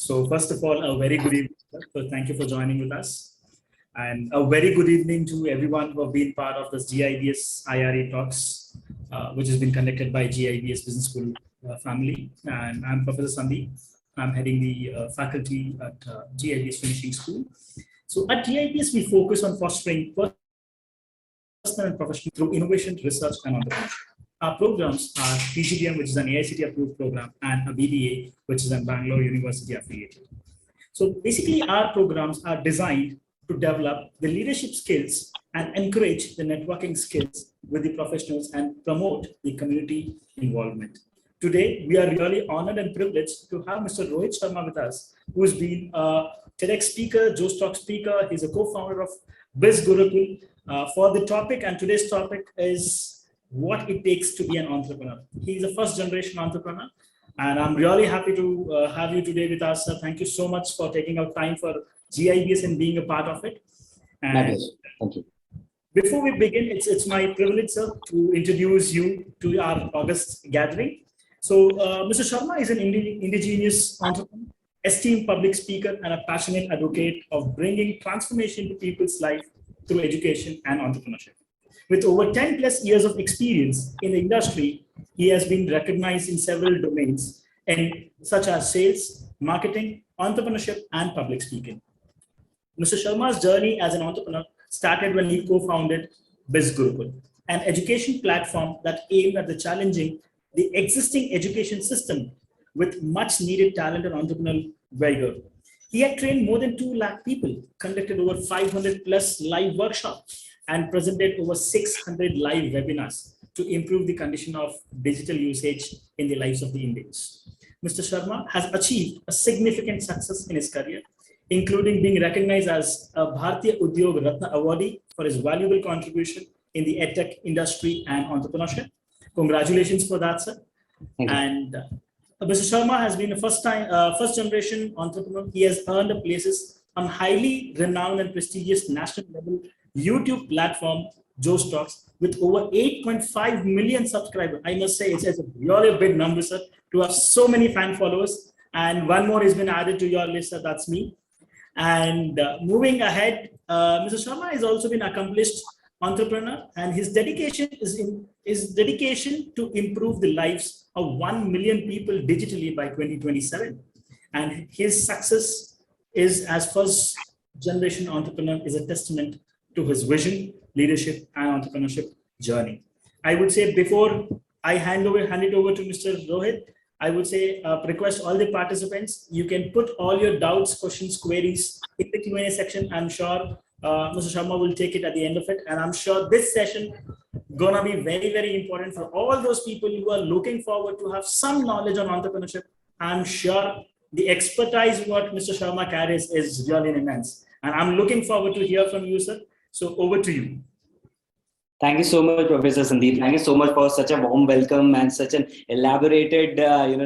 So first of all, a very good evening, sir. So thank you for joining with us. And a very good evening to everyone who have been part of this GIBS IRA talks, which has been conducted by GIBS Business School family. And I'm Professor Sandeep. I'm heading the faculty at GIBS Finishing School. So at GIBS, we focus on fostering personal and professional through innovation, research, and entrepreneurship. Our programs are PGDM, which is an AICTE approved program, and a BBA, which is a Bangalore University affiliated. So basically, our programs are designed to develop the leadership skills and encourage the networking skills with the professionals and promote the community involvement. Today, we are really honored and privileged to have Mr. Rohit Sharma with us, who has been a TEDx speaker, Joe Stock speaker. He's a co-founder of Biz Gurukul for the topic, and today's topic is what it takes to be an entrepreneur. He's a first generation entrepreneur, and I'm really happy to have you today with us, sir. Thank you so much for taking out time for GIBS and being a part of it. And thank you. Before we begin, it's my privilege, sir, to introduce you to our August gathering. So Mr. Sharma is an indigenous entrepreneur, esteemed public speaker, and a passionate advocate of bringing transformation to people's life through education and entrepreneurship. With over 10 plus years of experience in the industry, he has been recognized in several domains, such as sales, marketing, entrepreneurship, and public speaking. Mr. Sharma's journey as an entrepreneur started when he co-founded Biz Gurukul, an education platform that aimed at challenging the existing education system with much needed talent and entrepreneurial vigor. He had trained more than 2 lakh people, conducted over 500 plus live workshops, and presented over 600 live webinars to improve the condition of digital usage in the lives of the Indians. Mr. Sharma has achieved a significant success in his career, including being recognized as a Bharatiya Udyog Ratna awardee for his valuable contribution in the edtech industry and entrepreneurship. Congratulations for that, sir. And Mr. Sharma has been a first generation entrepreneur. He has earned places on highly renowned and prestigious national level YouTube platform, Joe Stocks, with over 8.5 million subscribers. I must say it's a really big number, sir, to have so many fan followers. And one more has been added to your list, sir, that's me. And moving ahead, Mr. Sharma has also been an accomplished entrepreneur, and his dedication is dedication to improve the lives of 1 million people digitally by 2027. And his success is as first generation entrepreneur is a testament to his vision, leadership, and entrepreneurship journey. I would say before I hand it over to Mr. Rohit, I would say request all the participants, you can put all your doubts, questions, queries in the Q&A section. I'm sure Mr. Sharma will take it at the end of it. And I'm sure this session gonna be very, very important for all those people who are looking forward to have some knowledge on entrepreneurship. I'm sure the expertise what Mr. Sharma carries is really immense. And I'm looking forward to hear from you, sir. So over to you. Thank you so much, Professor Sandeep. Thank you so much for such a warm welcome and such an elaborated,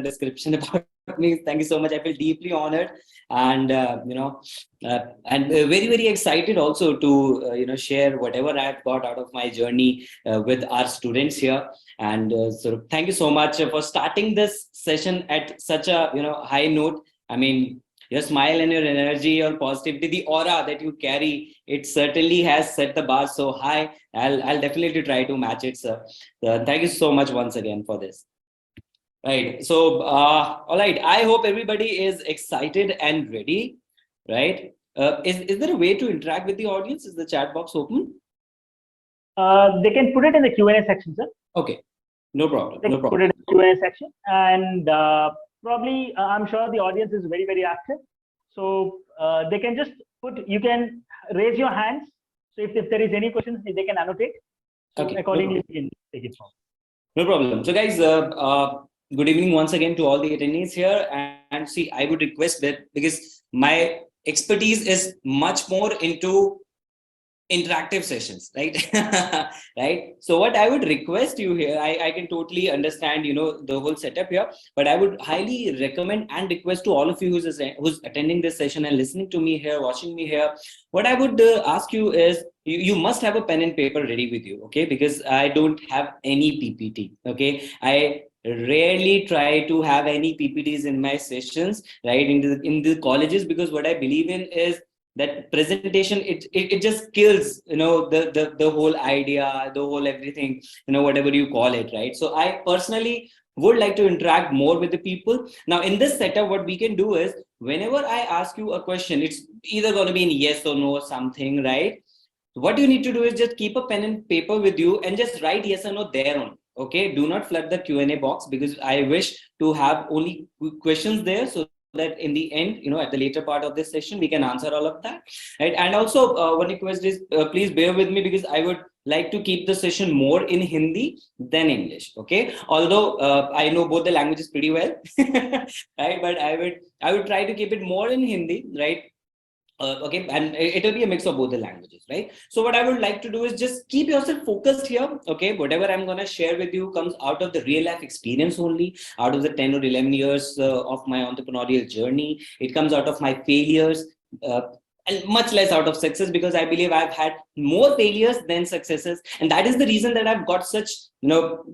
description about me. Thank you so much. I feel deeply honored and, and very, very excited also to, share whatever I've got out of my journey with our students here. And thank you so much for starting this session at such a, high note. I mean, your smile and your energy, your positivity, the aura that you carry, it certainly has set the bar so high. I'll definitely try to match it, sir. Thank you so much once again for this. Right. So, all right. I hope everybody is excited and ready. Right. Is there a way to interact with the audience? Is the chat box open? They can put it in the Q&A section, sir. Okay. No problem. They can put it in the Q&A section, and probably I'm sure the audience is very, very active. So they can just you can raise your hands. So if there is any questions, they can annotate. So okay. Accordingly, we can take it from. No problem. So guys, good evening once again to all the attendees here. And see, I would request that because my expertise is much more into interactive sessions, right? Right. So what I would request you here, I can totally understand, the whole setup here, but I would highly recommend and request to all of you who's attending this session and listening to me here, watching me here, what I would ask you is, you must have a pen and paper ready with you, okay? Because I don't have any PPT, okay? I rarely try to have any PPTs in my sessions, right? In the colleges, because what I believe in is that presentation, it just kills, the whole idea, the whole everything, whatever you call it, right? So I personally would like to interact more with the people. Now, in this setup, what we can do is, whenever I ask you a question, it's either going to be in yes or no or something, right? What you need to do is just keep a pen and paper with you and just write yes or no there on. Okay, do not flood the Q&A box, because I wish to have only questions there, so that in the end, at the later part of this session, we can answer all of that, right? And also, one request is, please bear with me, because I would like to keep the session more in Hindi than English. Okay, although I know both the languages pretty well, right? But I would try to keep it more in Hindi, right? Okay, and it will be a mix of both the languages, right? So what I would like to do is just keep yourself focused here. Okay, whatever I'm going to share with you comes out of the real life experience only, out of the 10 or 11 years of my entrepreneurial journey. It comes out of my failures, and much less out of success, because I believe I've had more failures than successes, and that is the reason that I've got such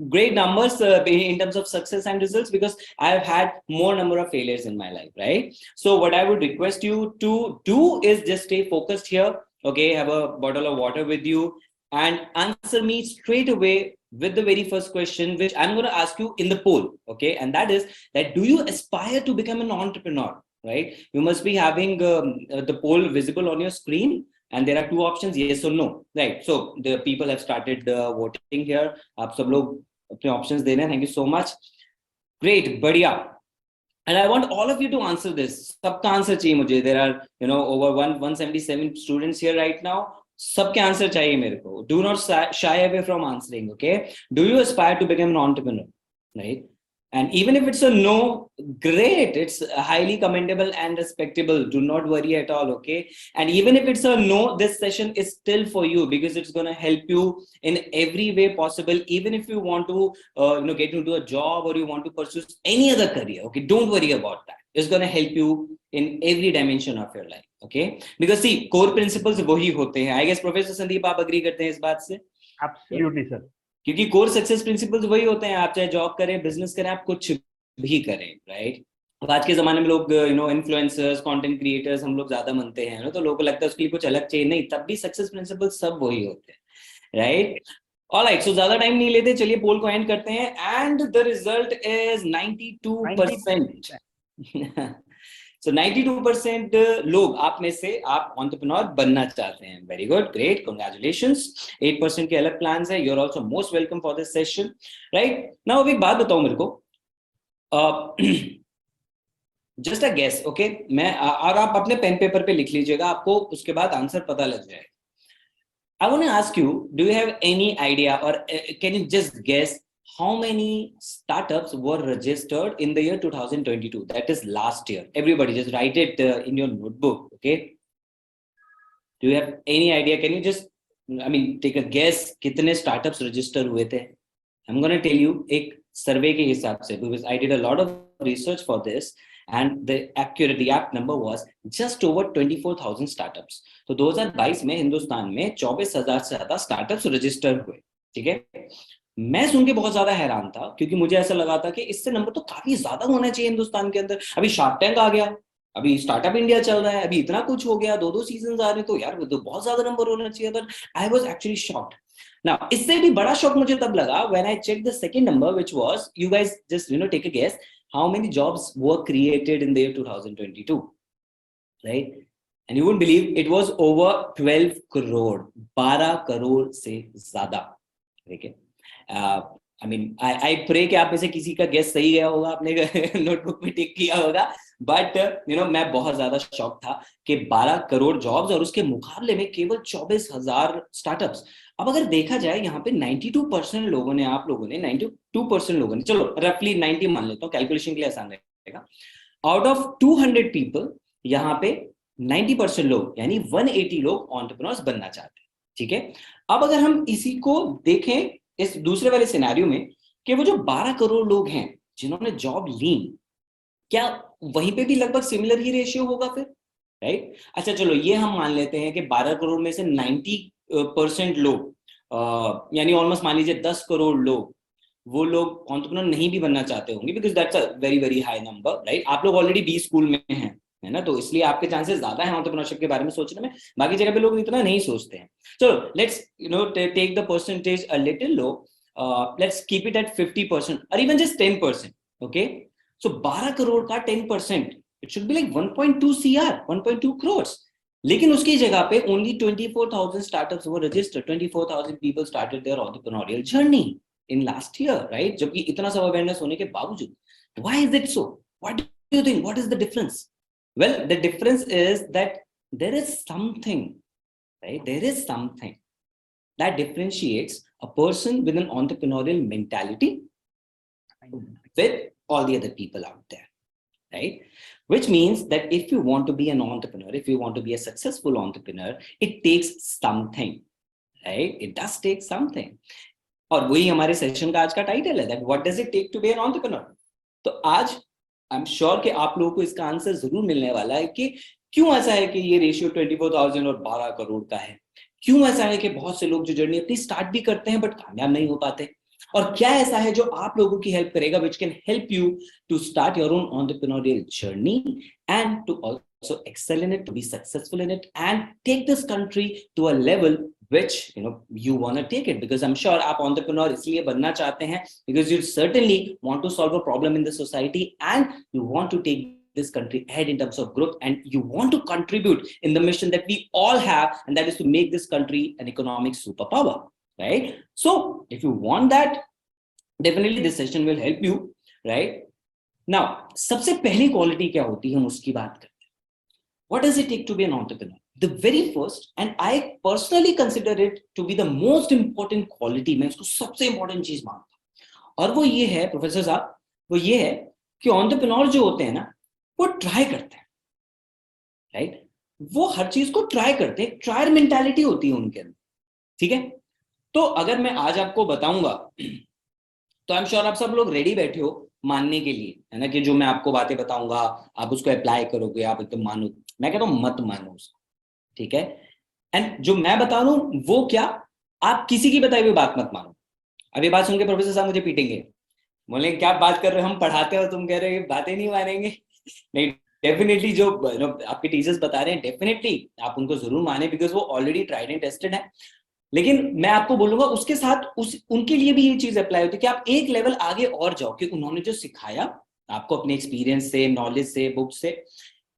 great numbers in terms of success and results, because I've had more number of failures in my life, right? So what I would request you to do is just stay focused here. Okay, have a bottle of water with you and answer me straight away with the very first question, which I'm going to ask you in the poll. Okay, and that is that, do you aspire to become an entrepreneur? Right? You must be having the poll visible on your screen, and there are two options, yes or no, right? So the people have started voting here. आप सब लोग अपने options देना. Thank you so much. Great, बढ़िया. And I want all of you to answer this. सबका answer चाहिए मुझे. There are over 177 students here right now. सबके answer चाहिए मेरे को. Do not shy away from answering. Okay? Do you aspire to become an entrepreneur? Right? And even if it's a no, great. It's highly commendable and respectable. Do not worry at all, okay? And even if it's a no, this session is still for you, because it's going to help you in every way possible. Even if you want to, get into a job, or you want to pursue any other career, okay? Don't worry about that. It's going to help you in every dimension of your life, okay? Because see, core principles वही होते हैं. I guess Professor Sandeep, आप agree करते हैं इस बात से? Absolutely, sir. क्योंकि कोर सक्सेस प्रिंसिपल्स वही होते हैं. आप चाहे जॉब करें, बिजनेस करें, आप कुछ भी करें, राइट? अब आज के जमाने में लोग इन्फ्लुएंसर्स, कंटेंट क्रिएटर्स हम लोग ज्यादा मानते हैं, तो लोगों को लगता है उसके लिए कुछ अलग चाहिए. नहीं, तब भी सक्सेस प्रिंसिपल्स सब वही होते हैं, राइट? ऑलराइट, सो ज्यादा टाइम नहीं लेते, चलिए पोल को एंड करते हैं. And the result is 92%. So 92% लोग आप में से आप एंटरप्रेन्योर बनना चाहते हैं. Very good, great, congratulations. 8% के अलग प्लान्स है. You are also most welcome for this session, right? Now एक बात बताओ मेरे को, जस्ट अ गेस, ओके? मैं और आप अपने पेन पेपर पे लिख लीजिएगा, आपको उसके बाद आंसर पता लग जाएगा. I want to ask you, do you have any idea, or can you just guess how many startups were registered in the year 2022? That is last year. Everybody just write it in your notebook, okay? Do you have any idea? Can you just, take a guess, kitne startups register हुए थे? I'm going to tell you एक survey के हिसाब से, because I did a lot of research for this, and the apt number was just over 24,000 startups. तो 2022 में हिंदुस्तान में 24,000 से ज्यादा startups register हुए, ठीक है? मैं सुन के बहुत ज्यादा हैरान था, क्योंकि मुझे ऐसा लगा था कि इससे नंबर तो काफी ज्यादा होना चाहिए हिंदुस्तान के अंदर. अभी शार्क टैंक आ गया, अभी स्टार्टअप इंडिया चल रहा है, अभी इतना कुछ हो गया, 2 सीजन आ रहे हैं, तो यार तो बहुत ज्यादा नंबर होना चाहिए. But I was actually shocked. Now इससे भी बड़ा शॉक मुझे तब लगा when I check the second number, which was, you guys just take a guess, how many jobs were created in the year 2022, right? And you wouldn't believe, it was over 12 crore, 12 crore से ज्यादा, ठीक है? I pray कि आप में से किसी का गेस सही गया होगा, आपने नोटबुक में टिक किया होगा. बट मैं बहुत ज्यादा शॉक था कि 12 करोड़ जॉब्स, और उसके मुकाबले में केवल 24,000 स्टार्टअप्स. अब अगर देखा जाए, यहाँ पे 92% लोगों ने, आप लोगों ने 92% लोगों ने, चलो रफली 90 मान लेता हूँ, कैलकुलेशन के लिए आसान रहेगा. आउट ऑफ 200 पीपल, यहाँ पे 90% लोग, यानी 180 लोग एंटरप्रेन्योर्स बनना चाहते हैं, ठीक है? अब अगर हम इसी को देखें इस दूसरे वाले सिनेरियो में, कि वो जो 12 करोड़ लोग हैं जिन्होंने जॉब ली, क्या वहीं पे भी लगभग सिमिलर ही रेशियो होगा फिर, राइट? अच्छा चलो ये हम मान लेते हैं कि 12 करोड़ में से 90% लोग, यानी ऑलमोस्ट मान लीजिए 10 करोड़ लोग वो लोग एंटरप्रेन्योर नहीं भी बनना चाहते होंगे, because that's a very very high number, right? आप लोग ऑलरेडी बी स्कूल में हैं, है ना, तो इसलिए आपके चांसेस ज्यादा है एंटरप्रेन्योरशिप के बारे में सोचने में, बाकी जगह पे लोग इतना नहीं सोचते हैं। चलो let's take the percentage a little low, let's keep it at 50% और even just 10%, okay? So 12 crore का 10%, it should be like 1.2 CR, 1.2 crore. लेकिन उसकी जगह पे ओनली 24,000 स्टार्टअप्स वो registered, 24,000 people started their entrepreneurial journey in last year, right? जबकि इतना सब अवेयरनेस होने के बावजूद, why is it so? What do you think, what is the difference? Well, the difference is that there is something, right? There is something that differentiates a person with an entrepreneurial mentality with all the other people out there, right? Which means that if you want to be an entrepreneur, if you want to be a successful entrepreneur, it takes something, right? It does take something. और वही हमारे session का आज का title है, that what does it take to be an entrepreneur? तो आज आई am sure कि आप लोगों को इसका आंसर जरूर मिलने वाला है कि क्यों ऐसा है कि ये रेशियो 24,000 और 12 करोड़ का है, क्यों ऐसा है कि बहुत से लोग जो जर्नी अपनी स्टार्ट भी करते हैं बट कामयाब नहीं हो पाते, और क्या ऐसा है जो आप लोगों की हेल्प करेगा, which can help you to start your own entrepreneurial journey and to also excel in it, to be successful in it and take this country to a level which you want to take it. Because I'm sure आप entrepreneur इसलिए बनना चाहते हैं because you certainly want to solve a problem in the society and you want to take this country ahead in terms of growth, and you want to contribute in the mission that we all have, and that is to make this country an economic superpower, right? So if you want that, definitely this session will help you, right? Now सबसे पहली quality क्या होती है हम उसकी बात करते हैं. What does it take to be an entrepreneur? The very first, and I personally consider it to be the most important quality, मैं इसको सबसे important चीज मानता हूं, और वो ये है प्रोफेसर साहब, वो ये है कि entrepreneur जो होते हैं ना वो ट्राई करते हैं, राइट? वो हर चीज को ट्राई करते हैं, ट्रायर मेंटालिटी होती है उनके अंदर, ठीक है? तो अगर मैं आज आपको बताऊंगा तो आई एम श्योर आप सब लोग रेडी बैठे हो मानने के लिए, है ना, कि जो मैं आपको बातें बताऊंगा आप उसको अप्लाई करोगे, आप एकदम मानो. मैं कहता हूं मत मानो उसको, ठीक है? एंड जो मैं बता रहा हूं वो क्या, आप किसी की बताई हुई बात मत मानो. अब ये बात सुन के प्रोफेसर साहब मुझे पीटेंगे, बोले क्या बात कर रहे हो, हम पढ़ाते हो, तुम कह रहे हो बातें नहीं मानेंगे. नहीं, डेफिनेटली जो आपके टीचर्स बता रहे हैं डेफिनेटली आप उनको जरूर माने, बिकॉज वो ऑलरेडी ट्राइड एंड टेस्टेड है. लेकिन मैं आपको बोलूंगा उसके साथ उनके लिए भी ये चीज अप्लाई होती है कि आप एक लेवल आगे और जाओ, कि उन्होंने जो सिखाया आपको अपने एक्सपीरियंस से, नॉलेज से, बुक से,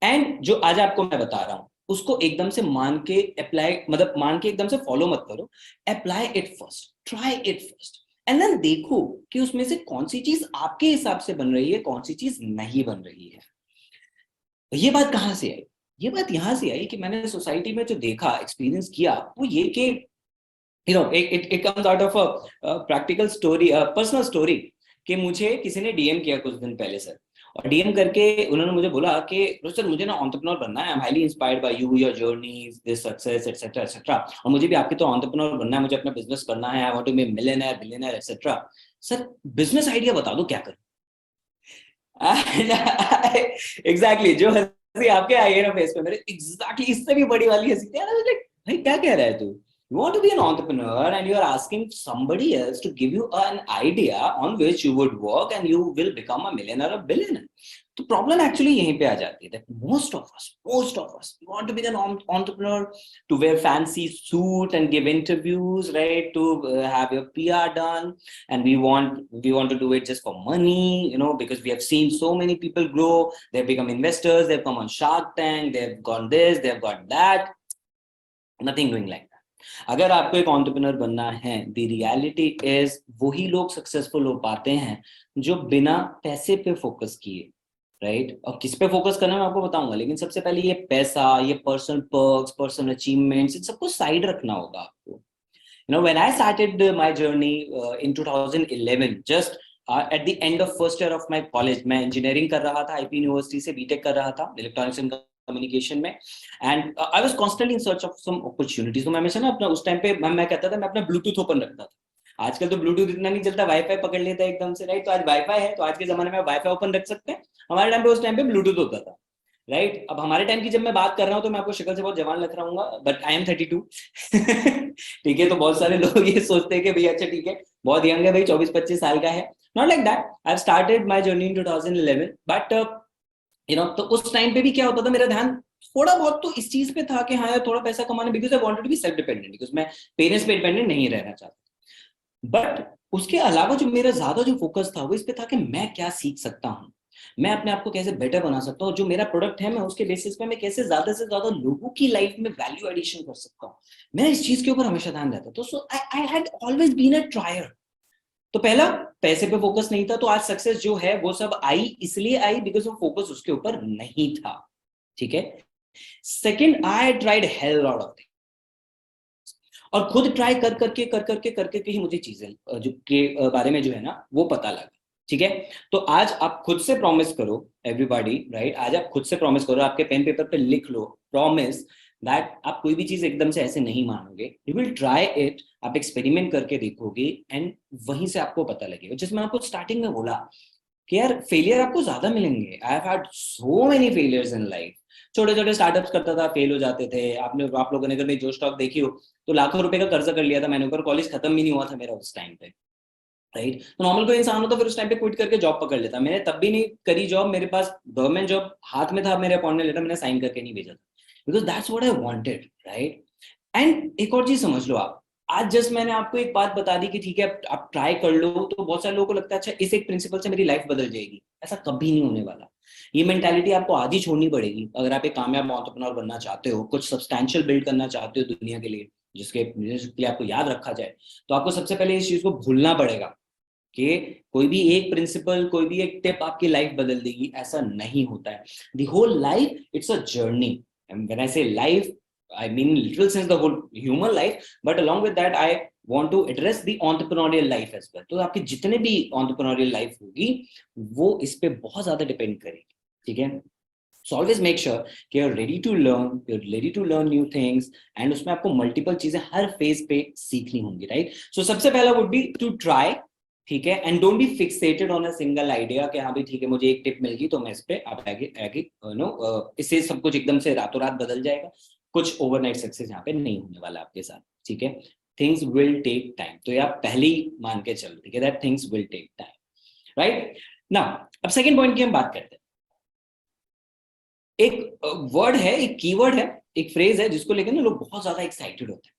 एंड जो आज आपको मैं बता रहा हूं उसको एकदम से मान के अप्लाई, मतलब मान के एकदम से फॉलो मत करो. Apply it first, try it first, and then देखो कि उसमें से कौन सी चीज आपके हिसाब से बन रही है, कौन सी चीज नहीं बन रही है. ये बात कहाँ से आई? ये बात यहाँ से आई कि मैंने सोसाइटी में जो देखा, एक्सपीरियंस किया, वो ये कि it comes out of a practical story, personal story, कि मुझे किसी ने डीएम किया कुछ दिन पहले सर, और डीएम करके उन्होंने मुझे बोला कि सर मुझे ना एंटरप्रेन्योर बनना है, I am highly inspired by you, your journeys, this success etcetera etcetera, और मुझे भी आपके तो एंटरप्रेन्योर बनना है, मुझे अपना बिजनेस करना है, I want to be millionaire, billionaire etcetera. Sir business idea बता दो क्या करूं. एग्जैक्टली जो हंसी आपके आई है ना फेस पे, मेरे एग्जैक्टली इससे भी बड़ी वाली हंसी थी. भाई क्या कह रहा है तू? You want to be an entrepreneur and you are asking somebody else to give you an idea on which you would work and you will become a millionaire or billionaire. तो प्रॉब्लम एक्चुअली यहीं पे आ जाती है that most of us want to be an entrepreneur, to wear fancy suit and give interviews, right, to have your PR done, and we want to do it just for money, because we have seen so many people grow, they've become investors, they've come on Shark Tank, they've gone this, they've got that. Nothing doing like that. अगर आपको एक entrepreneur बनना है, the reality is वही लोग successful हो पाते हैं जो बिना पैसे पे फोकस किए, राइट? और किस पे फोकस करना मैं आपको बताऊंगा, लेकिन सबसे पहले ये पैसा, ये पर्सनल पर्क्स, पर्सनल अचीवमेंट्स, इन सबको साइड रखना होगा आपको. When I started my journey in 2011, just at the end of first year of my college, मैं इंजीनियरिंग कर रहा था, आईपी यूनिवर्सिटी से बीटेक कर रहा था इलेक्ट्रॉनिक्स एंड कम्युनिकेशन में, and I was constantly in search of some opportunities. तो मैं हमेशा ना अपना उस टाइम पे मैं कहता था मैं अपना ब्लूटूथ ओपन रखता था. आजकल तो ब्लूटूथ इतना नहीं चलता, वाईफाई पकड़ लेता है एकदम से, राइट? तो आज वाईफाई है तो आज के जमाने में वाईफाई ओपन रख सकते हैं, हमारे टाइम पे उस टाइम पे ब्लूटूथ होता था. राइट? अब हमारे टाइम की जब मैं बात कर रहा हूँ तो मैं आपको शक्ल से बहुत जवान लग रहा हूँ, बट आई एम 32। ठीक है, तो बहुत सारे लोग ये सोचते हैं कि भाई अच्छा ठीक है, बहुत यंग है भाई, 24-25 साल का है। Not like that, I have started my journey in 2011, but तो उस टाइम पे भी क्या होता था, मेरा ध्यान थोड़ा बहुत तो इस चीज पे था कि हाँ यार थोड़ा पैसा कमाने, because I wanted to be self dependent, because मैं पेरेंट्स पे डिपेंडेंट नहीं रहना चाहता। बट उसके अलावा जो मेरा ज्यादा जो फोकस था वो इस पे था कि मैं क्या सीख सकता हूँ, मैं अपने आप को कैसे बेटर बना सकता हूँ, जो मेरा प्रोडक्ट है मैं उसके बेसिस पे मैं कैसे ज्यादा से ज्यादा लोगों की लाइफ में वैल्यू एडिशन कर सकता हूँ। मेरा इस चीज के ऊपर हमेशा ध्यान रहता, तो so I had always been a trier. तो पहला, पैसे पे फोकस नहीं था, तो आज सक्सेस जो है वो सब आई, इसलिए आई बिकॉज वो फोकस उसके ऊपर नहीं था। ठीक है। Second, I tried hell lot of things, और खुद ट्राई कर करके ही मुझे चीजें जो के बारे में जो है ना वो पता लगा। ठीक है। तो आज आप खुद से प्रॉमिस करो एवरीबॉडी, राइट, आज आप खुद से प्रॉमिस करो, आपके पेन पेपर पे लिख लो प्रॉमिस दैट आप कोई भी चीज एकदम से ऐसे नहीं मानोगे, यू विल ट्राई इट, आप एक्सपेरिमेंट करके देखोगे एंड वहीं से आपको पता लगेगा। जिसमें आपको स्टार्टिंग में बोला कि यार फेलियर आपको ज्यादा मिलेंगे, I have had so many failures in life. छोटे छोटे स्टार्टअप्स करता था, फेल हो जाते थे। आप लोगों ने अगर मेरी जो स्टॉक देखी हो तो लाखों रुपए का कर्जा कर लिया था मैंने, ऊपर कॉलेज खत्म भी नहीं हुआ था मेरा उस टाइम पे, राइट। तो नॉर्मल कोई इंसान होता फिर उस टाइम पे क्विट करके जॉब पकड़ लेता, मैंने तब भी नहीं करी जॉब, मेरे पास गवर्नमेंट जॉब हाथ में था, मेरे अपॉइंटमेंट लेटर मैंने साइन करके नहीं भेजा था, because that's what I wanted, right. And एक और चीज समझ लो आप, आज जस्ट मैंने आपको एक बात बता दी कि ठीक है आप ट्राई कर लो, तो बहुत सारे लोगों को लगता है अच्छा इस एक प्रिंसिपल से मेरी लाइफ बदल जाएगी, ऐसा कभी नहीं होने वाला। ये मेंटालिटी आपको आज ही छोड़नी पड़ेगी अगर आप एक कामयाब एंटरप्रेन्योर बनना चाहते हो, कुछ सब्सटैंशियल बिल्ड करना चाहते हो दुनिया के लिए, जिसके लिए आपको याद रखा जाए। तो आपको सबसे पहले इस चीज को भूलना पड़ेगा कि कोई भी एक प्रिंसिपल, कोई भी एक टिप आपकी लाइफ बदल देगी, ऐसा नहीं होता है। The whole life it's a journey, and when I say life I mean in literal sense the whole human life, but along with that I want to address the entrepreneurial life as well. तो आपके जितने भी entrepreneurial life होगी वो इस पे बहुत ज्यादा डिपेंड करेगी। ठीक है। So always make sure कि you're ready to learn, you're ready to learn new things, and उसमें आपको multiple चीजें हर फेज पे सीखनी होंगी, राइट। सो सबसे पहला would be to try, ठीक है, and don't be fixated on a single idea कि हाँ भाई ठीक है मुझे एक टिप मिल गई तो मैं इस पे आप आगे आगे इससे सब कुछ एकदम से रातों रात बदल जाएगा। कुछ ओवरनाइट सक्सेस यहाँ पे नहीं होने वाला आपके साथ। ठीक है। थिंग्स विल टेक टाइम, तो ये आप पहले ही मान के चलो, ठीक है, that things will take time, right. Now अब सेकंड पॉइंट की हम बात करते हैं। एक वर्ड है, एक कीवर्ड है, एक फ्रेज है जिसको लेकर ना लोग बहुत ज्यादा एक्साइटेड होते हैं।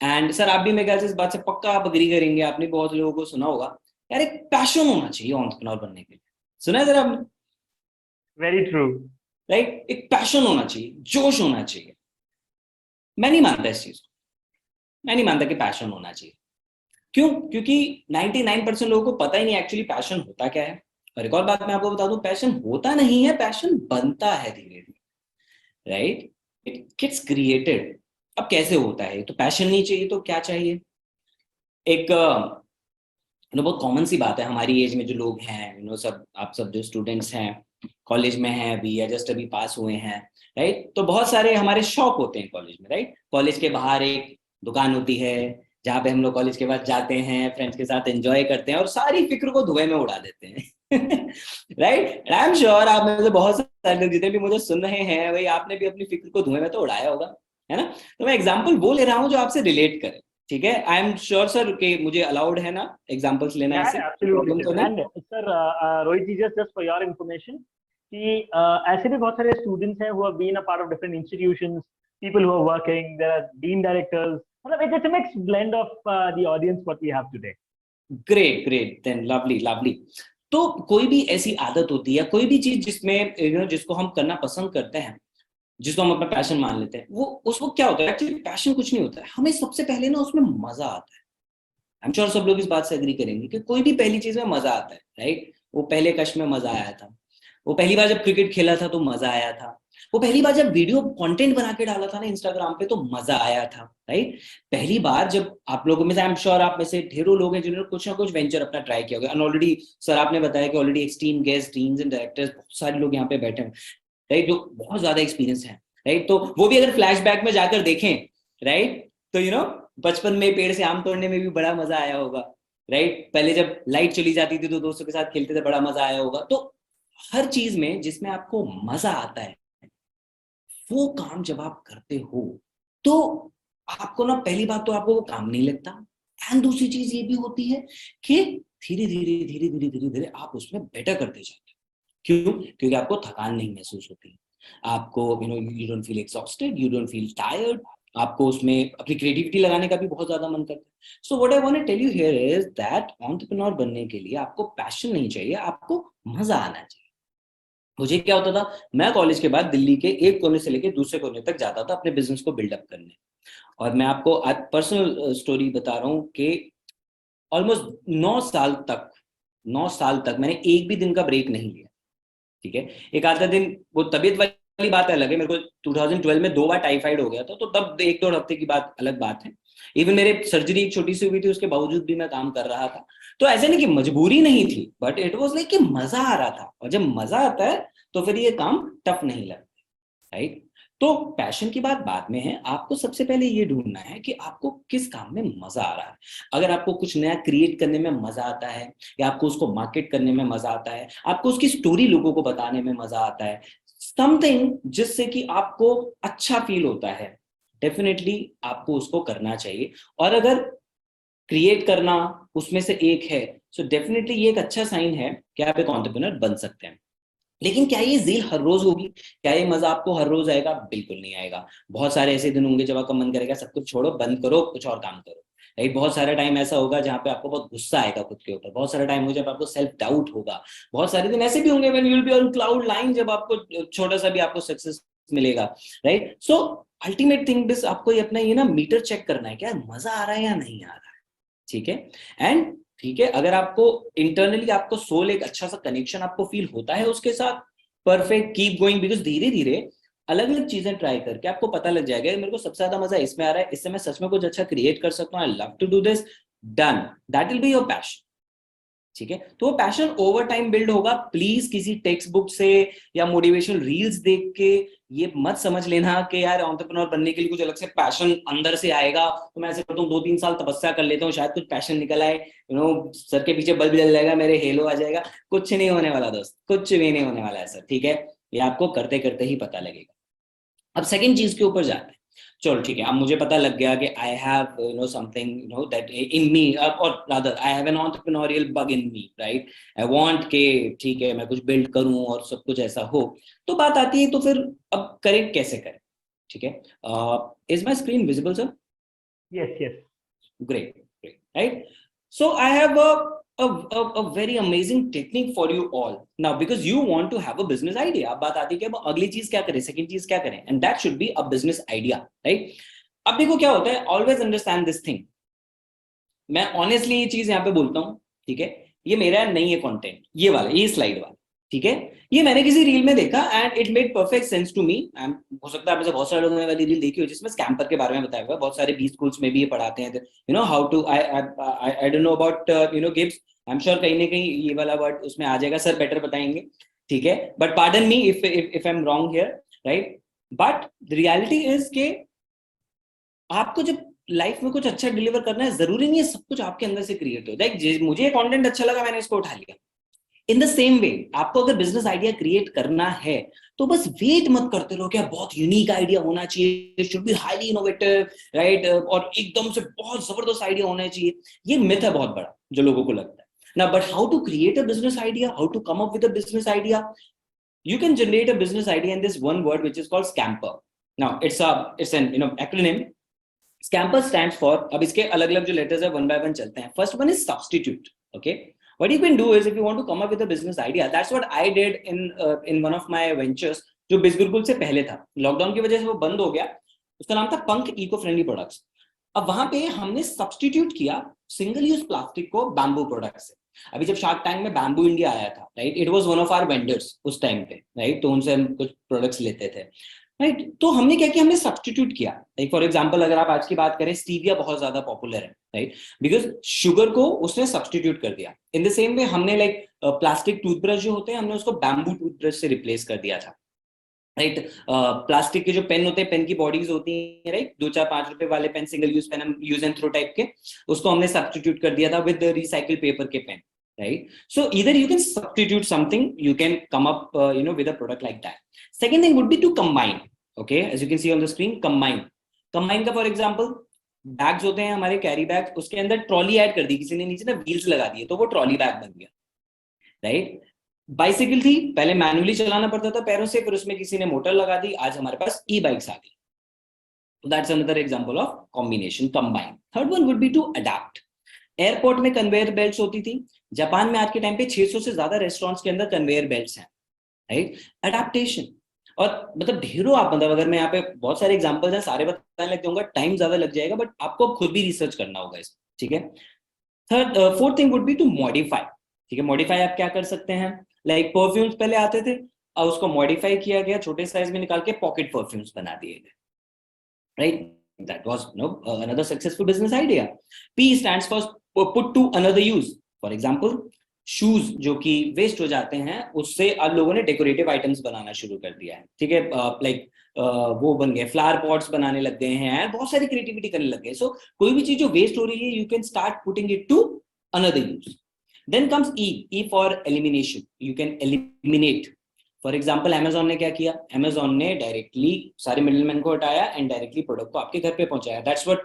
एंड सर आप भी मेरे ख्याल से इस बात से पक्का आप अग्री करेंगे, आपने बहुत लोगों को सुना होगा, यार एक पैशन होना चाहिए एंटरप्रेन्योर बनने के लिए। सुना है सर आपने? Very true. राइट, एक पैशन होना चाहिए, जोश होना चाहिए। मैं नहीं मानता इस चीज को, मैं नहीं मानता कि पैशन होना चाहिए। क्यों? क्योंकि 99% लोगों को पता ही नहीं एक्चुअली पैशन होता क्या है। और एक और बात मैं आपको बता दूं, पैशन होता नहीं है, पैशन बनता है धीरे धीरे, राइट। It gets created. अब कैसे होता है? तो पैशन नहीं चाहिए तो क्या चाहिए? एक बहुत कॉमन सी बात है हमारी एज में जो लोग हैं, सब आप सब जो स्टूडेंट्स हैं, कॉलेज में हैं अभी या जस्ट अभी पास हुए हैं, राइट। तो बहुत सारे हमारे शौक होते हैं कॉलेज में, राइट। कॉलेज के बाहर एक दुकान होती है जहाँ पे हम लोग कॉलेज के बाद जाते हैं, फ्रेंड्स के साथ एंजॉय करते हैं और सारी फिक्र को धुएं में उड़ा देते हैं। राइट। आई एम श्योर आप में से बहुत सारे लोग जितने भी मुझे सुन रहे हैं भाई आपने भी अपनी फिक्र को धुएं में तो उड़ाया होगा, है ना। तो मैं एग्जाम्पल वो ले रहा हूँ जो आपसे रिलेट करे। ठीक है। आई एम श्योर सर कि मुझे अलाउड है ना एग्जांपल्स लेना Yeah, ऐसे, absolutely, प्रॉब्लम sir. तो नहीं? And sir, Rohit ji, just for your information, कि ऐसे भी बहुत सारे students हैं who have been a part of different institutions, people who are working, there are dean directors. मतलब it's a mixed blend of the audience what we have today. Great great, then lovely lovely. तो कोई भी ऐसी आदत होती है, कोई भी चीज जिसमें जिसको हम करना पसंद करते हैं, जिसको हम अपना पैशन मान लेते हैं, वो उस वक्त क्या होता है, एक्चुअली पैशन कुछ नहीं होता है, हमें सबसे पहले ना उसमें मजा आता है। आई एम श्योर सब लोग इस बात से एग्री करेंगे कि कोई भी पहली चीज में मजा आता है, राइट। वो पहले कश में मजा आया था, वो पहली बार जब क्रिकेट खेला था तो मजा आया था, वो पहली बार जब वीडियो कंटेंट बना के डाला था ना इंस्टाग्राम पे तो मजा आया था, राइट। पहली बार जब आप लोगों में से, आई एम श्योर आप में से ढेरों लोग हैं जिन्होंने कुछ ना कुछ वेंचर अपना ट्राई किया होगा। एंड ऑलरेडी सर आपने बताया कि already extreme guest, deans and directors, बहुत सारे लोग यहाँ पे बैठे हैं, राइट, जो बहुत ज्यादा एक्सपीरियंस है, राइट। तो वो भी अगर फ्लैशबैक में जाकर देखें, राइट, तो बचपन में पेड़ से आम तोड़ने में भी बड़ा मजा आया होगा, राइट। पहले जब लाइट चली जाती थी तो दोस्तों के साथ खेलते थे, बड़ा मजा आया होगा। तो हर चीज में जिसमें आपको मजा आता है, वो काम जब आप करते हो तो आपको ना, पहली बात तो आपको वो काम नहीं लगता, एंड दूसरी चीज ये भी होती है कि धीरे धीरे धीरे धीरे धीरे धीरे आप उसमें बेटर करते जाते हो। क्यों? क्योंकि आपको थकान नहीं महसूस होती, आपको you don't feel exhausted, you don't feel tired, आपको उसमें अपनी क्रिएटिविटी लगाने का भी बहुत ज्यादा मन करता है। So what I want to tell you here is that entrepreneur बनने के लिए आपको पैशन नहीं चाहिए, आपको मजा आना चाहिए। मुझे क्या होता था, मैं कॉलेज के बाद दिल्ली के एक कोने से लेकर दूसरे कोने तक जाता था अपने बिजनेस को बिल्डअप करने। और मैं आपको आज पर्सनल स्टोरी बता रहा हूँ कि ऑलमोस्ट 9 साल तक मैंने एक भी दिन का ब्रेक नहीं लिया। ठीक है, एक आधा दिन वो तबीयत वाली बात अलग है, मेरे को 2012 में 2 बार टाइफाइड हो गया था, तो तब 1-2 हफ्ते की बात अलग बात है। इवन मेरे सर्जरी एक छोटी सी हुई थी, उसके बावजूद भी मैं काम कर रहा था। तो ऐसे नहीं कि मजबूरी नहीं थी, बट इट वाज लाइक कि मजा आ रहा था, और जब मजा आता है तो फिर ये काम टफ नहीं लगता, राइट? तो पैशन की बात बाद में है, आपको सबसे पहले ये ढूंढना है कि आपको किस काम में मजा आ रहा है। अगर आपको कुछ नया क्रिएट करने में मजा आता है, या आपको उसको मार्केट करने में मजा आता है, आपको उसकी स्टोरी लोगों को बताने में मजा आता है, समथिंग जिससे कि आपको अच्छा फील होता है, डेफिनेटली आपको उसको करना चाहिए। और अगर क्रिएट करना उसमें से एक है, सो डेफिनेटली ये एक अच्छा साइन है कि आप एक एंटरप्रेन्योर बन सकते हैं। लेकिन क्या ये ज़ील हर रोज होगी? क्या ये मजा आपको हर रोज आएगा? बिल्कुल नहीं आएगा। बहुत सारे ऐसे दिन होंगे जब आपका मन करेगा सब कुछ छोड़ो, बंद करो, कुछ और काम करो, राइट? बहुत सारा टाइम ऐसा होगा जहाँ पे आपको बहुत गुस्सा आएगा खुद के ऊपर, बहुत सारा टाइम होगा जब आपको सेल्फ डाउट होगा, बहुत सारे दिन ऐसे भी होंगे when you will be on cloud nine, जब आपको छोटा सा भी आपको सक्सेस मिलेगा, right? So ultimate thing is आपको ये अपना ये ना मीटर चेक करना है, क्या मजा आ रहा है या नहीं आ रहा है, ठीक है? एंड ठीक है, अगर आपको इंटरनली आपको सोल एक अच्छा सा कनेक्शन आपको फील होता है उसके साथ, परफेक्ट, कीप गोइंग, बिकॉज धीरे धीरे अलग अलग चीजें ट्राई करके आपको पता लग जाएगा मेरे को सबसे ज्यादा मजा इसमें आ रहा है, इससे मैं सच में कुछ अच्छा क्रिएट कर सकता हूँ, I love to do this, done, that will be your passion. ठीक है, तो वो पैशन ओवर टाइम बिल्ड होगा। प्लीज किसी टेक्स्ट बुक से या मोटिवेशनल रील्स देख के ये मत समझ लेना कि यार एंटरप्रेन्योर बनने के लिए कुछ अलग से पैशन अंदर से आएगा, तो मैं ऐसे करता हूँ 2-3 साल तपस्या कर लेता हूँ, शायद कुछ पैशन निकल आए, सर के पीछे बल्ब जल जाएगा, मेरे हेलो आ जाएगा। कुछ नहीं होने वाला दोस्त, कुछ भी नहीं होने वाला है सर, ठीक है? ये आपको करते करते ही पता लगेगा। अब सेकंड चीज के ऊपर जाते हैं। चलो ठीक है, अब मुझे पता लग गया कि I have something that in me, और rather I have an entrepreneurial bug in me, right? I want के ठीक है मैं कुछ बिल्ड करूं और सब कुछ ऐसा हो। तो बात आती है तो फिर अब करें कैसे करें, ठीक है? Is my screen visible sir? Yes, yes. Great, great, right? So I have a very amazing technique for you all now, because you want to have a business idea. अब बात आती है कि अब अगली चीज क्या करें, सेकंड चीज क्या करें, and that should be a business idea, right? अब देखो क्या होता है, always understand this thing. मैं ऑनेस्टली ये चीज यहाँ पे बोलता हूँ, ठीक है? ये मेरा नहीं है कंटेंट, ये वाला, ये स्लाइड वाला, ठीक है? ये मैंने किसी रील में देखा and it made perfect sense to me. हो सकता है आप में से बहुत सारे लोगों ने वाली रील देखी हो जिसमें स्कैम्पर के बारे में बताया हुआ है। बहुत सारे बी स्कूल्स में भी ये पढ़ाते हैं, how to, I don't know about gives, I am sure कहीं ना कहीं ये वाला वर्ड उसमें आ जाएगा, सर बेटर बताएंगे, ठीक है? But pardon me if I am wrong here, right? But the reality is के आपको जब लाइफ में कुछ अच्छा डिलीवर करना है, जरूरी नहीं है सब कुछ आपके अंदर से क्रिएट हो। लाइक मुझे कंटेंट अच्छा लगा, मैंने इसको उठा लिया। इन द सेम वे आपको अगर बिजनेस आइडिया क्रिएट करना है तो बस वेट मत करते रहो कि बहुत यूनिक आइडिया होना चाहिए, should be highly innovative, right? और एकदम से बहुत जबरदस्त आइडिया होना चाहिए। ये मिथ है बहुत बड़ा जो लोगों को लगता है ना। But how to create a business idea, how to come up with a business idea, you can generate a business idea in this one word which is called scamper. Now it's an acronym. Scamper stands for, अब इसके अलग अलग जो letters है one by one चलते हैं। First one is substitute, okay? What you can do is if you want to come up with a business idea, that's what I did in one of my ventures जो बिजगुरकुल से पहले था, lockdown की वजह से वो बंद हो गया। उसका नाम था पंक इको फ्रेंडली प्रोडक्ट्स। अब वहां पे हमने सब्स्टिट्यूट किया सिंगल यूज प्लास्टिक को बैम्बू प्रोडक्ट से। अभी जब शार्क टैंक में बैम्बू इंडिया आया था, right, it was one of our vendors उस टाइम पे, राइट? तो उनसे हम कुछ प्रोडक्ट्स लेते थे, राइट? तो हमने क्या किया, हमने सब्स्टिट्यूट किया। लाइक फॉर एग्जांपल अगर आप आज की बात करें, स्टीविया बहुत ज्यादा पॉपुलर है, राइट? बिकॉज शुगर को उसने सब्स्टिट्यूट कर दिया। इन द सेम वे हमने लाइक प्लास्टिक टूथब्रश जो होते हैं, हमने उसको बैम्बू टूथब्रश से रिप्लेस कर दिया था, राइट? प्लास्टिक के जो पेन होते हैं, पेन की बॉडीज होती है, राइट? 2-4-5 रुपए वाले पेन, सिंगल यूज पेन, हम यूज एंड थ्रो टाइप के, उसको हमने सब्स्टिट्यूट कर दिया था विद रिसाइकिल पेपर के pen, right? So either you can substitute something, you can come up with a product like that. Second thing would be to combine. Okay, as you can see on the screen, combine का for example bags होते हैं हमारे carry bag, उसके अंदर trolley add कर दी किसी ने, नीचे ना व्हील्स लगा दिए तो वो ट्रॉली बैग बन गया, राइट? बाइसिकल थी, पहले मैनुअली चलाना पड़ता था पैरों से, फिर उसमें किसी ने मोटर लगा दी, आज हमारे पास ई बाइक्स आ गई. So that's another example of combination, combine. Third one would be to adapt. Airport में कन्वेयर बेल्ट्स होती थी, जापान में आज के टाइम पे 600 से ज्यादा रेस्टोरेंट्स के अंदर कन्वेयर बेल्ट्स हैं, राइट? अडेप्टेशन. और मतलब ढेरों, आप मतलब अगर मैं यहाँ पे बहुत सारे एग्जांपल्स हैं, सारे बताने लग जाऊंगा, टाइम ज्यादा लग जाएगा, बट आपको खुद भी रिसर्च करना होगा इस, ठीक है? Fourth thing would be to modify. ठीक है, मॉडिफाई आप क्या कर सकते हैं, लाइक परफ्यूम्स पहले आते थे, अब उसको मॉडिफाई किया गया, छोटे साइज में निकाल के पॉकेट परफ्यूम्स बना दिए गए, right? That was another successful business idea. P stands for put to another use. For example, shoes जो कि वेस्ट हो जाते हैं, उससे अब लोगों ने डेकोरेटिव आइटम्स बनाना शुरू कर दिया है, ठीक है? लाइक वो बन गए, फ्लावर पॉट्स बनाने लग गए हैं, बहुत सारी क्रिएटिविटी करने लग गए. सो कोई भी चीज जो वेस्ट हो रही है, you can start putting it to another use. Then comes E for elimination. You can eliminate. For example Amazon ने क्या किया, Amazon ने डायरेक्टली सारे मिडलमैन को हटाया एंड डायरेक्टली प्रोडक्ट को आपके घर पे पहुंचाया. That's what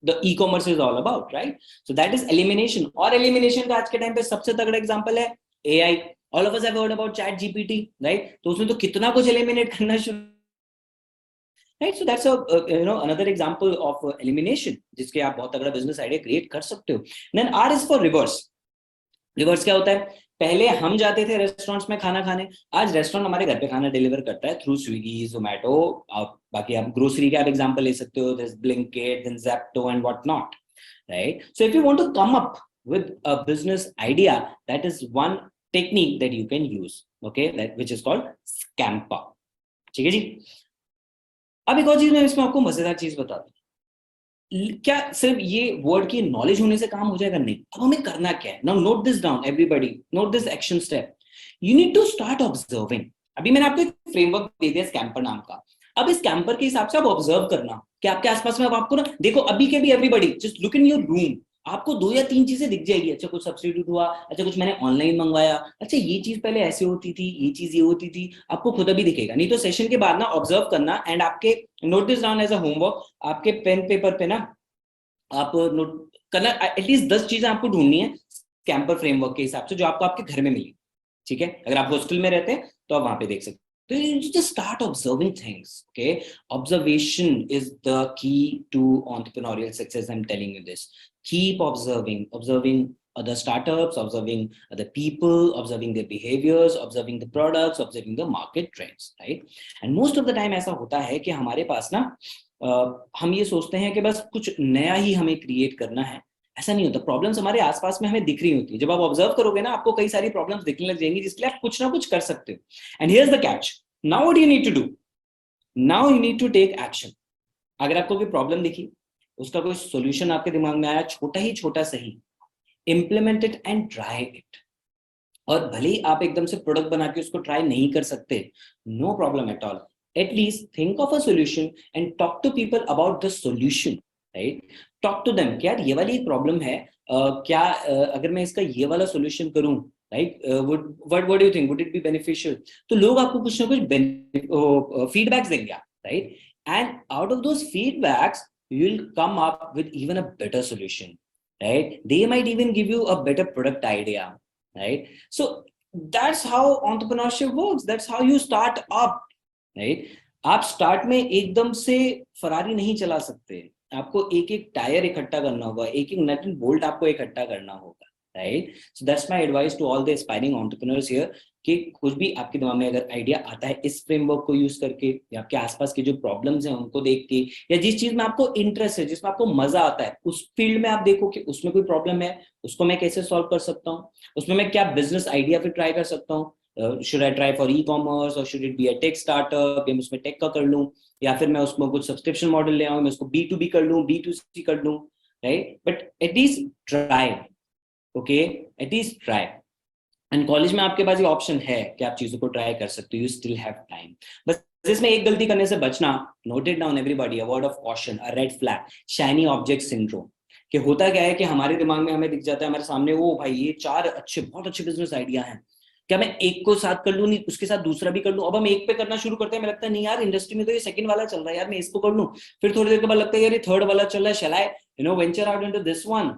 the e-commerce is all about, right? So that is elimination. और एलिमिनेशन का आज के टाइम पे सबसे तगड़ा एग्जांपल है AI. All of us have heard about chat GPT, right? तो उसने तो कितना कुछ एलिमिनेट करना शुरू, right? So that's another example of elimination, जिसके आप बहुत तगड़ा बिजनेस आइडिया क्रिएट कर सकते हो. Then R is for reverse. Reverse क्या होता है, पहले हम जाते थे रेस्टोरेंट्स में खाना खाने, आज रेस्टोरेंट हमारे घर पे खाना डिलीवर करता है थ्रू स्विगी, जोमैटो. बाकी आप ग्रोसरी का आप एग्जांपल ले सकते हो, this Blinkit, then Zepto and what not, right? So if you want to come up with a business idea, that is one technique that you can use, okay, that which is called SCAMPER. ठीक है जी. अब एक और चीज मैं इसमें आपको मजेदार चीज बताता हूँ. क्या सिर्फ ये वर्ड की नॉलेज होने से काम हो जाएगा? नहीं. अब हमें करना क्या है? Now note this down everybody, note this action step. You need to start observing. अभी मैंने आपको एक फ्रेमवर्क दे दिया स्कैम्पर नाम का. अब इस कैंपर के हिसाब से आप ऑब्जर्व करना कि आपके आसपास में, अब आपको ना देखो, अभी के भी everybody just look in your room, आपको 2 या 3 चीजें दिख जाएगी. अच्छा कुछ सब्स्टिट्यूट हुआ, अच्छा कुछ मैंने ऑनलाइन मंगवाया, अच्छा ये चीज पहले ऐसे होती थी, ये चीज ये होती थी, आपको खुद अभी दिखेगा. नहीं तो सेशन के बाद ना ऑब्जर्व करना एंड आपके note this down as a homework. आपके पेन पेपर पे ना आप नोट करना, एटलीस्ट 10 चीजें आपको ढूंढनी है कैंपर फ्रेमवर्क के हिसाब से, जो आपको आपके घर में मिली. ठीक है, अगर आप हॉस्टल में रहते हैं तो आप वहां पे देख सकते हैं. So you just start observing things, okay? Observation is the key to entrepreneurial success. I'm telling you this. Keep observing other startups, observing other people, observing their behaviors, observing the products, observing the market trends, right? And most of the time ऐसा होता है कि हमारे पास ना हम ये सोचते हैं कि बस कुछ नया ही हमें क्रिएट करना है. ऐसा नहीं होता. प्रॉब्लम्स हमारे आसपास में हमें दिख रही होती है. जब आप ऑब्जर्व करोगे ना, आपको कई सारी प्रॉब्लम्स दिखने लग जाएंगी, जिसके लिए आप कुछ ना कुछ कर सकते हो. And here's the catch. Now what you need to do, now you need to take action. अगर आपको कोई प्रॉब्लम दिखी, उसका कोई सॉल्यूशन आपके दिमाग में आया, छोटा ही छोटा सही, implement it and try it. और भले ही आप एकदम से प्रोडक्ट बना के उसको ट्राई नहीं कर सकते, no problem at all. At least think of a solution and talk to people about the solution, right? Talk to them कि यार ये वाली एक प्रॉब्लम है, क्या अगर मैं इसका ये वाला सॉल्यूशन करूं, right? What do you think? Would it be beneficial? तो लोग आपको कुछ ना कुछ फीडबैक्स देंगे, right? And out of those feedbacks, you will come up with even a better solution, right? They might even give you a better product idea, right? So that's how entrepreneurship works. That's how you start up. Right? आप start में एकदम से Ferrari नहीं चला सकते. आपको एक एक टायर इकट्ठा करना होगा, एक एक नट एंड बोल्ट आपको इकट्ठा करना होगा, right? So that's my advice to all the aspiring entrepreneurs here कि कुछ भी आपके दिमाग में अगर आइडिया आता है इस फ्रेमवर्क को यूज करके, या आपके आसपास के जो प्रॉब्लम्स हैं उनको देख के, या जिस चीज में आपको इंटरेस्ट है, जिसमें आपको मजा आता है, उस फील्ड में आप देखो कि उसमें कोई प्रॉब्लम है, उसको मैं कैसे सॉल्व कर सकता हूँ, उसमें मैं क्या बिजनेस आइडिया फिर ट्राई कर सकता हूँ. should I try for e-commerce or should it be a tech startup, या मैं उसमें टेक का कर लूं, या फिर मैं उसमें कुछ सब्सक्रिप्शन मॉडल ले आऊं, मैं उसको B2B कर लूं, B2C कर लूं, right? But at least try, okay, at least try. And college में आपके पास ये ऑप्शन है कि आप चीजों को ट्राई कर सकते हो. You still have time. बस इसमें एक गलती करने से बचना. Note it down everybody, a word of caution, a red flag, shiny object syndrome. कि होता क्या है कि हमारे दिमाग में हमें दिख जाता है हमारे सामने, वो भाई ये 4 बहुत अच्छे बिजनेस आइडिया हैं, क्या मैं एक को साथ कर लूं, नहीं उसके साथ दूसरा भी कर लूं। अब हम एक पे करना शुरू करते हैं, हमें लगता है नहीं यार इंडस्ट्री में तो ये सेकंड वाला चल रहा है यार, मैं इसको कर लूं। फिर थोड़ी देर के बाद लगता है यार ये थर्ड वाला चल रहा है, shall I venture out into this one.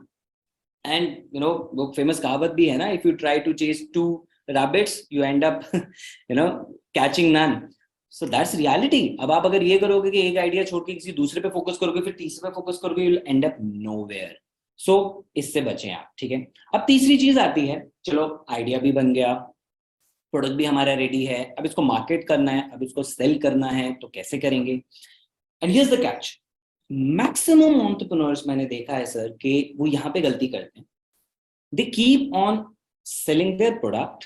And वो फेमस कहावत भी है ना, if you try to chase 2 rabbits you end up catching none. So that's reality. अब आप अगर ये करोगे कि एक आइडिया छोड़ के किसी दूसरे पे फोकस करोगे, फिर तीसरे पे फोकस करोगे, you'll end up nowhere. So इससे बचें आप, ठीक है। अब तीसरी चीज आती है, चलो आइडिया भी बन गया, प्रोडक्ट भी हमारा रेडी है, अब इसको मार्केट करना है, अब इसको सेल करना है, तो कैसे करेंगे। And here's the catch, maximum entrepreneurs मैंने देखा है सर कि वो यहाँ पे गलती करते हैं, they keep on selling their product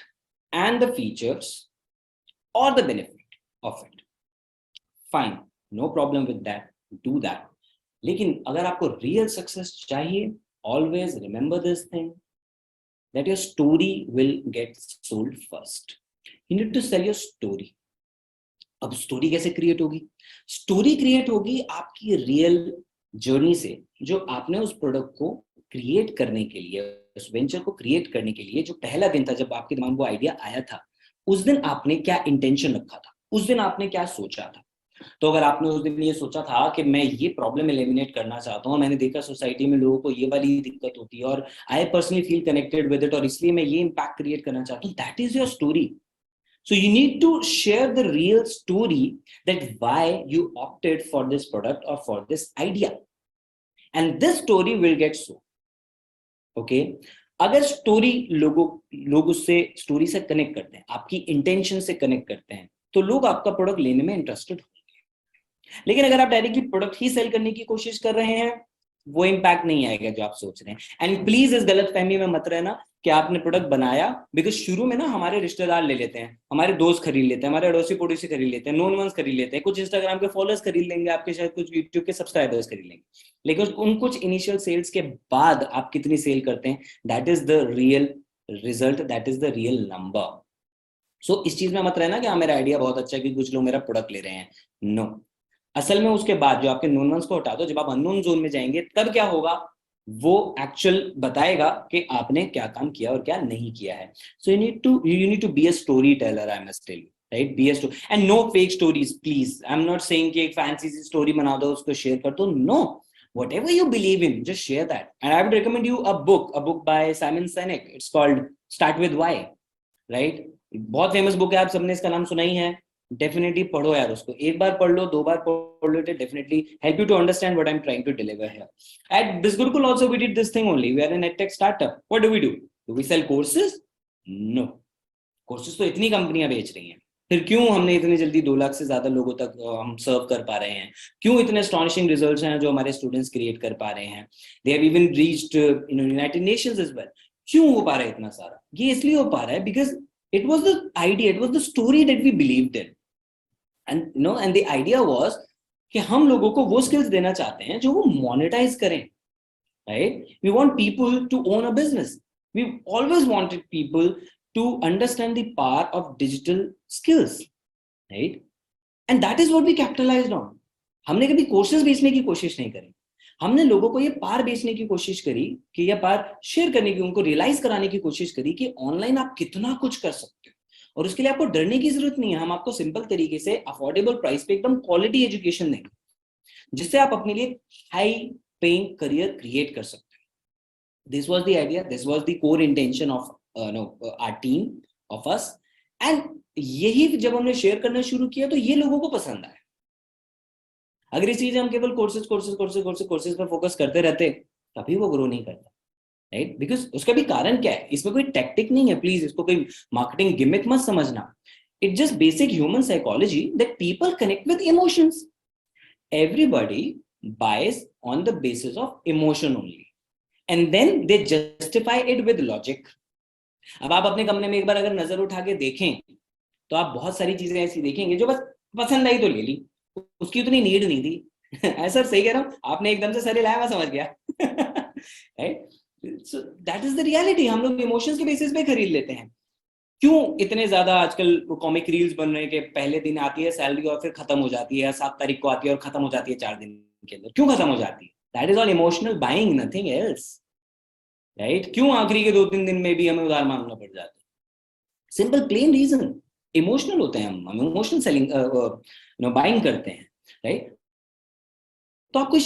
and the features or the benefit of it. Fine, no problem with that, do that. लेकिन अगर आपको real success चाहिए, always remember this thing, that your story will get sold first. You need to sell your story. अब story कैसे create होगी? Story create होगी आपकी real journey से, जो आपने उस प्रोडक्ट को क्रिएट करने के लिए, उस वेंचर को क्रिएट करने के लिए जो पहला दिन था जब आपके दिमाग में वो आइडिया आया था, उस दिन आपने क्या इंटेंशन रखा था, उस दिन आपने क्या सोचा था। तो अगर आपने उस दिन ये सोचा था कि मैं ये प्रॉब्लम एलिमिनेट करना चाहता हूँ, मैंने देखा सोसाइटी में लोगों को ये वाली दिक्कत होती है और I personally feel connected with it, और इसलिए मैं ये इम्पैक्ट क्रिएट करना चाहता हूँ, that is your story. So you need to share the real story that why you opted for this product or for this idea, and this story will get sold. Okay, अगर story लोग उससे story से connect करते हैं, आपकी intention से connect करते हैं, तो लोग आपका प्रोडक्ट लेने में इंटरेस्टेड होंगे. लेकिन अगर आप डायरेक्टली प्रोडक्ट ही सेल करने की कोशिश कर रहे हैं, वो इम्पैक्ट नहीं आएगा जो आप सोच रहे हैं. एंड प्लीज इस गलत फहमी में मत रहना कि आपने प्रोडक्ट बनाया, बिकॉज शुरू में ना हमारे रिश्तेदार ले लेते हैं, हमारे दोस्त खरीद लेते हैं, हमारे अड़ोसी पड़ोसी खरीद लेते हैं, नोन वंस खरीद लेते हैं, कुछ इंस्टाग्राम के फॉलोअर्स खरीद लेंगे आपके, शायद कुछ यूट्यूब के सब्सक्राइबर्स खरीद लेंगे. लेकिन उन कुछ इनिशियल सेल्स के बाद आप कितनी सेल करते हैं, that is the real result, that is the real number. So इस चीज में मत रहना कि हाँ मेरा आइडिया बहुत अच्छा है कि कुछ लोग मेरा प्रोडक्ट ले रहे हैं. नो, असल में उसके बाद जो आपके नोन वंस को हटा दो, जब आप अननोन जोन में जाएंगे तब क्या होगा, वो एक्चुअल बताएगा कि आपने क्या काम किया और क्या नहीं किया है. सो you need to be a storyteller, I must tell you, right? Be a story and no fake stories, please. I'm not saying कि एक fancy सी story बना दो उसको शेयर कर दो. No, whatever you believe in, just share that. And I would recommend you a book by Simon Sinek. It's called Start with Why, right? बहुत famous book है, आप सबने इसका नाम सुना ही है. डेफिनेटली पढ़ो यार उसको, एक बार पढ़ लो, 2 बार पढ़ लो, it definitely help you to understand what I'm trying to deliver here. At BizGurukul also we did this thing only. We are an edtech startup. What do? Do we sell courses? No. Courses तो इतनी कंपनियां बेच रही हैं, फिर क्यों हमने इतनी जल्दी 2 लाख से ज्यादा लोगों तक हम सर्व कर पा रहे हैं, क्यों इतने astonishing results हैं जो हमारे स्टूडेंट्स क्रिएट कर पा रहे हैं. They have even reached United Nations as well. क्यों हो पा रहा है इतना सारा? ये इसलिए हो पा रहा है because it was the idea, it was the story that we believed in. And the idea was कि हम लोगों को वो skills देना चाहते हैं जो वो monetize करें, right? We want people to own a business. We always wanted people to understand the power of digital skills, right? And that is what we capitalized on. हमने कभी कोर्सेज बेचने की कोशिश नहीं करी, हमने लोगों को ये पार बेचने की कोशिश करी कि ये पार शेयर करने की, उनको रियलाइज कराने की कोशिश करी कि ऑनलाइन आप कितना कुछ कर सकते हो और उसके लिए आपको डरने की जरूरत नहीं है. हम आपको सिंपल तरीके से अफोर्डेबल प्राइस पे एकदम क्वालिटी एजुकेशन देंगे, जिससे आप अपने लिए हाई पेइंग करियर क्रिएट कर सकते हो. This was the idea, this was the core intention of our team, of us. And यही जब हमने शेयर करना शुरू किया तो ये लोगों को पसंद आया. अगर इस चीज हम केवल कोर्सेज पर फोकस करते रहते, कभी वो ग्रो नहीं करता, राइट? बिकॉज उसका भी कारण क्या है, इसमें कोई टैक्टिक नहीं है, प्लीज इसको कोई मार्केटिंग गिमिक मत समझना. It just basic human psychology that people connect with emotions. Everybody buys on the basis of emotion only and then they justify it with logic. अब आप अपने कमरे में एक बार अगर नजर उठा के देखें तो आप बहुत सारी चीजें ऐसी देखेंगे जो बस पसंद आई तो ले ली, उसकी उतनी नीड नहीं थी. ऐसा सही कह रहा हूँ, आपने एकदम से सर लाया, मैं समझ गया, right? So that is the reality. हम लोग इमोशंस के बेसिस पे खरीद लेते हैं. क्यों इतने ज्यादा आजकल कॉमिक रील्स बन रहे हैं कि पहले दिन आती है सैलरी और फिर खत्म हो जाती है, 7 तारीख को आती है और खत्म हो जाती है 4 दिन के अंदर. क्यों खत्म हो जाती है? That is all emotional buying, nothing else, right? क्यों आखिरी के 2-3 दिन में भी हमें उधार मांगना पड़ जाता है? सिंपल प्लेन रीजन, इमोशनल होते हैं हम इमोशनल सेलिंग बाइंग करते हैं, राइट? तो आपको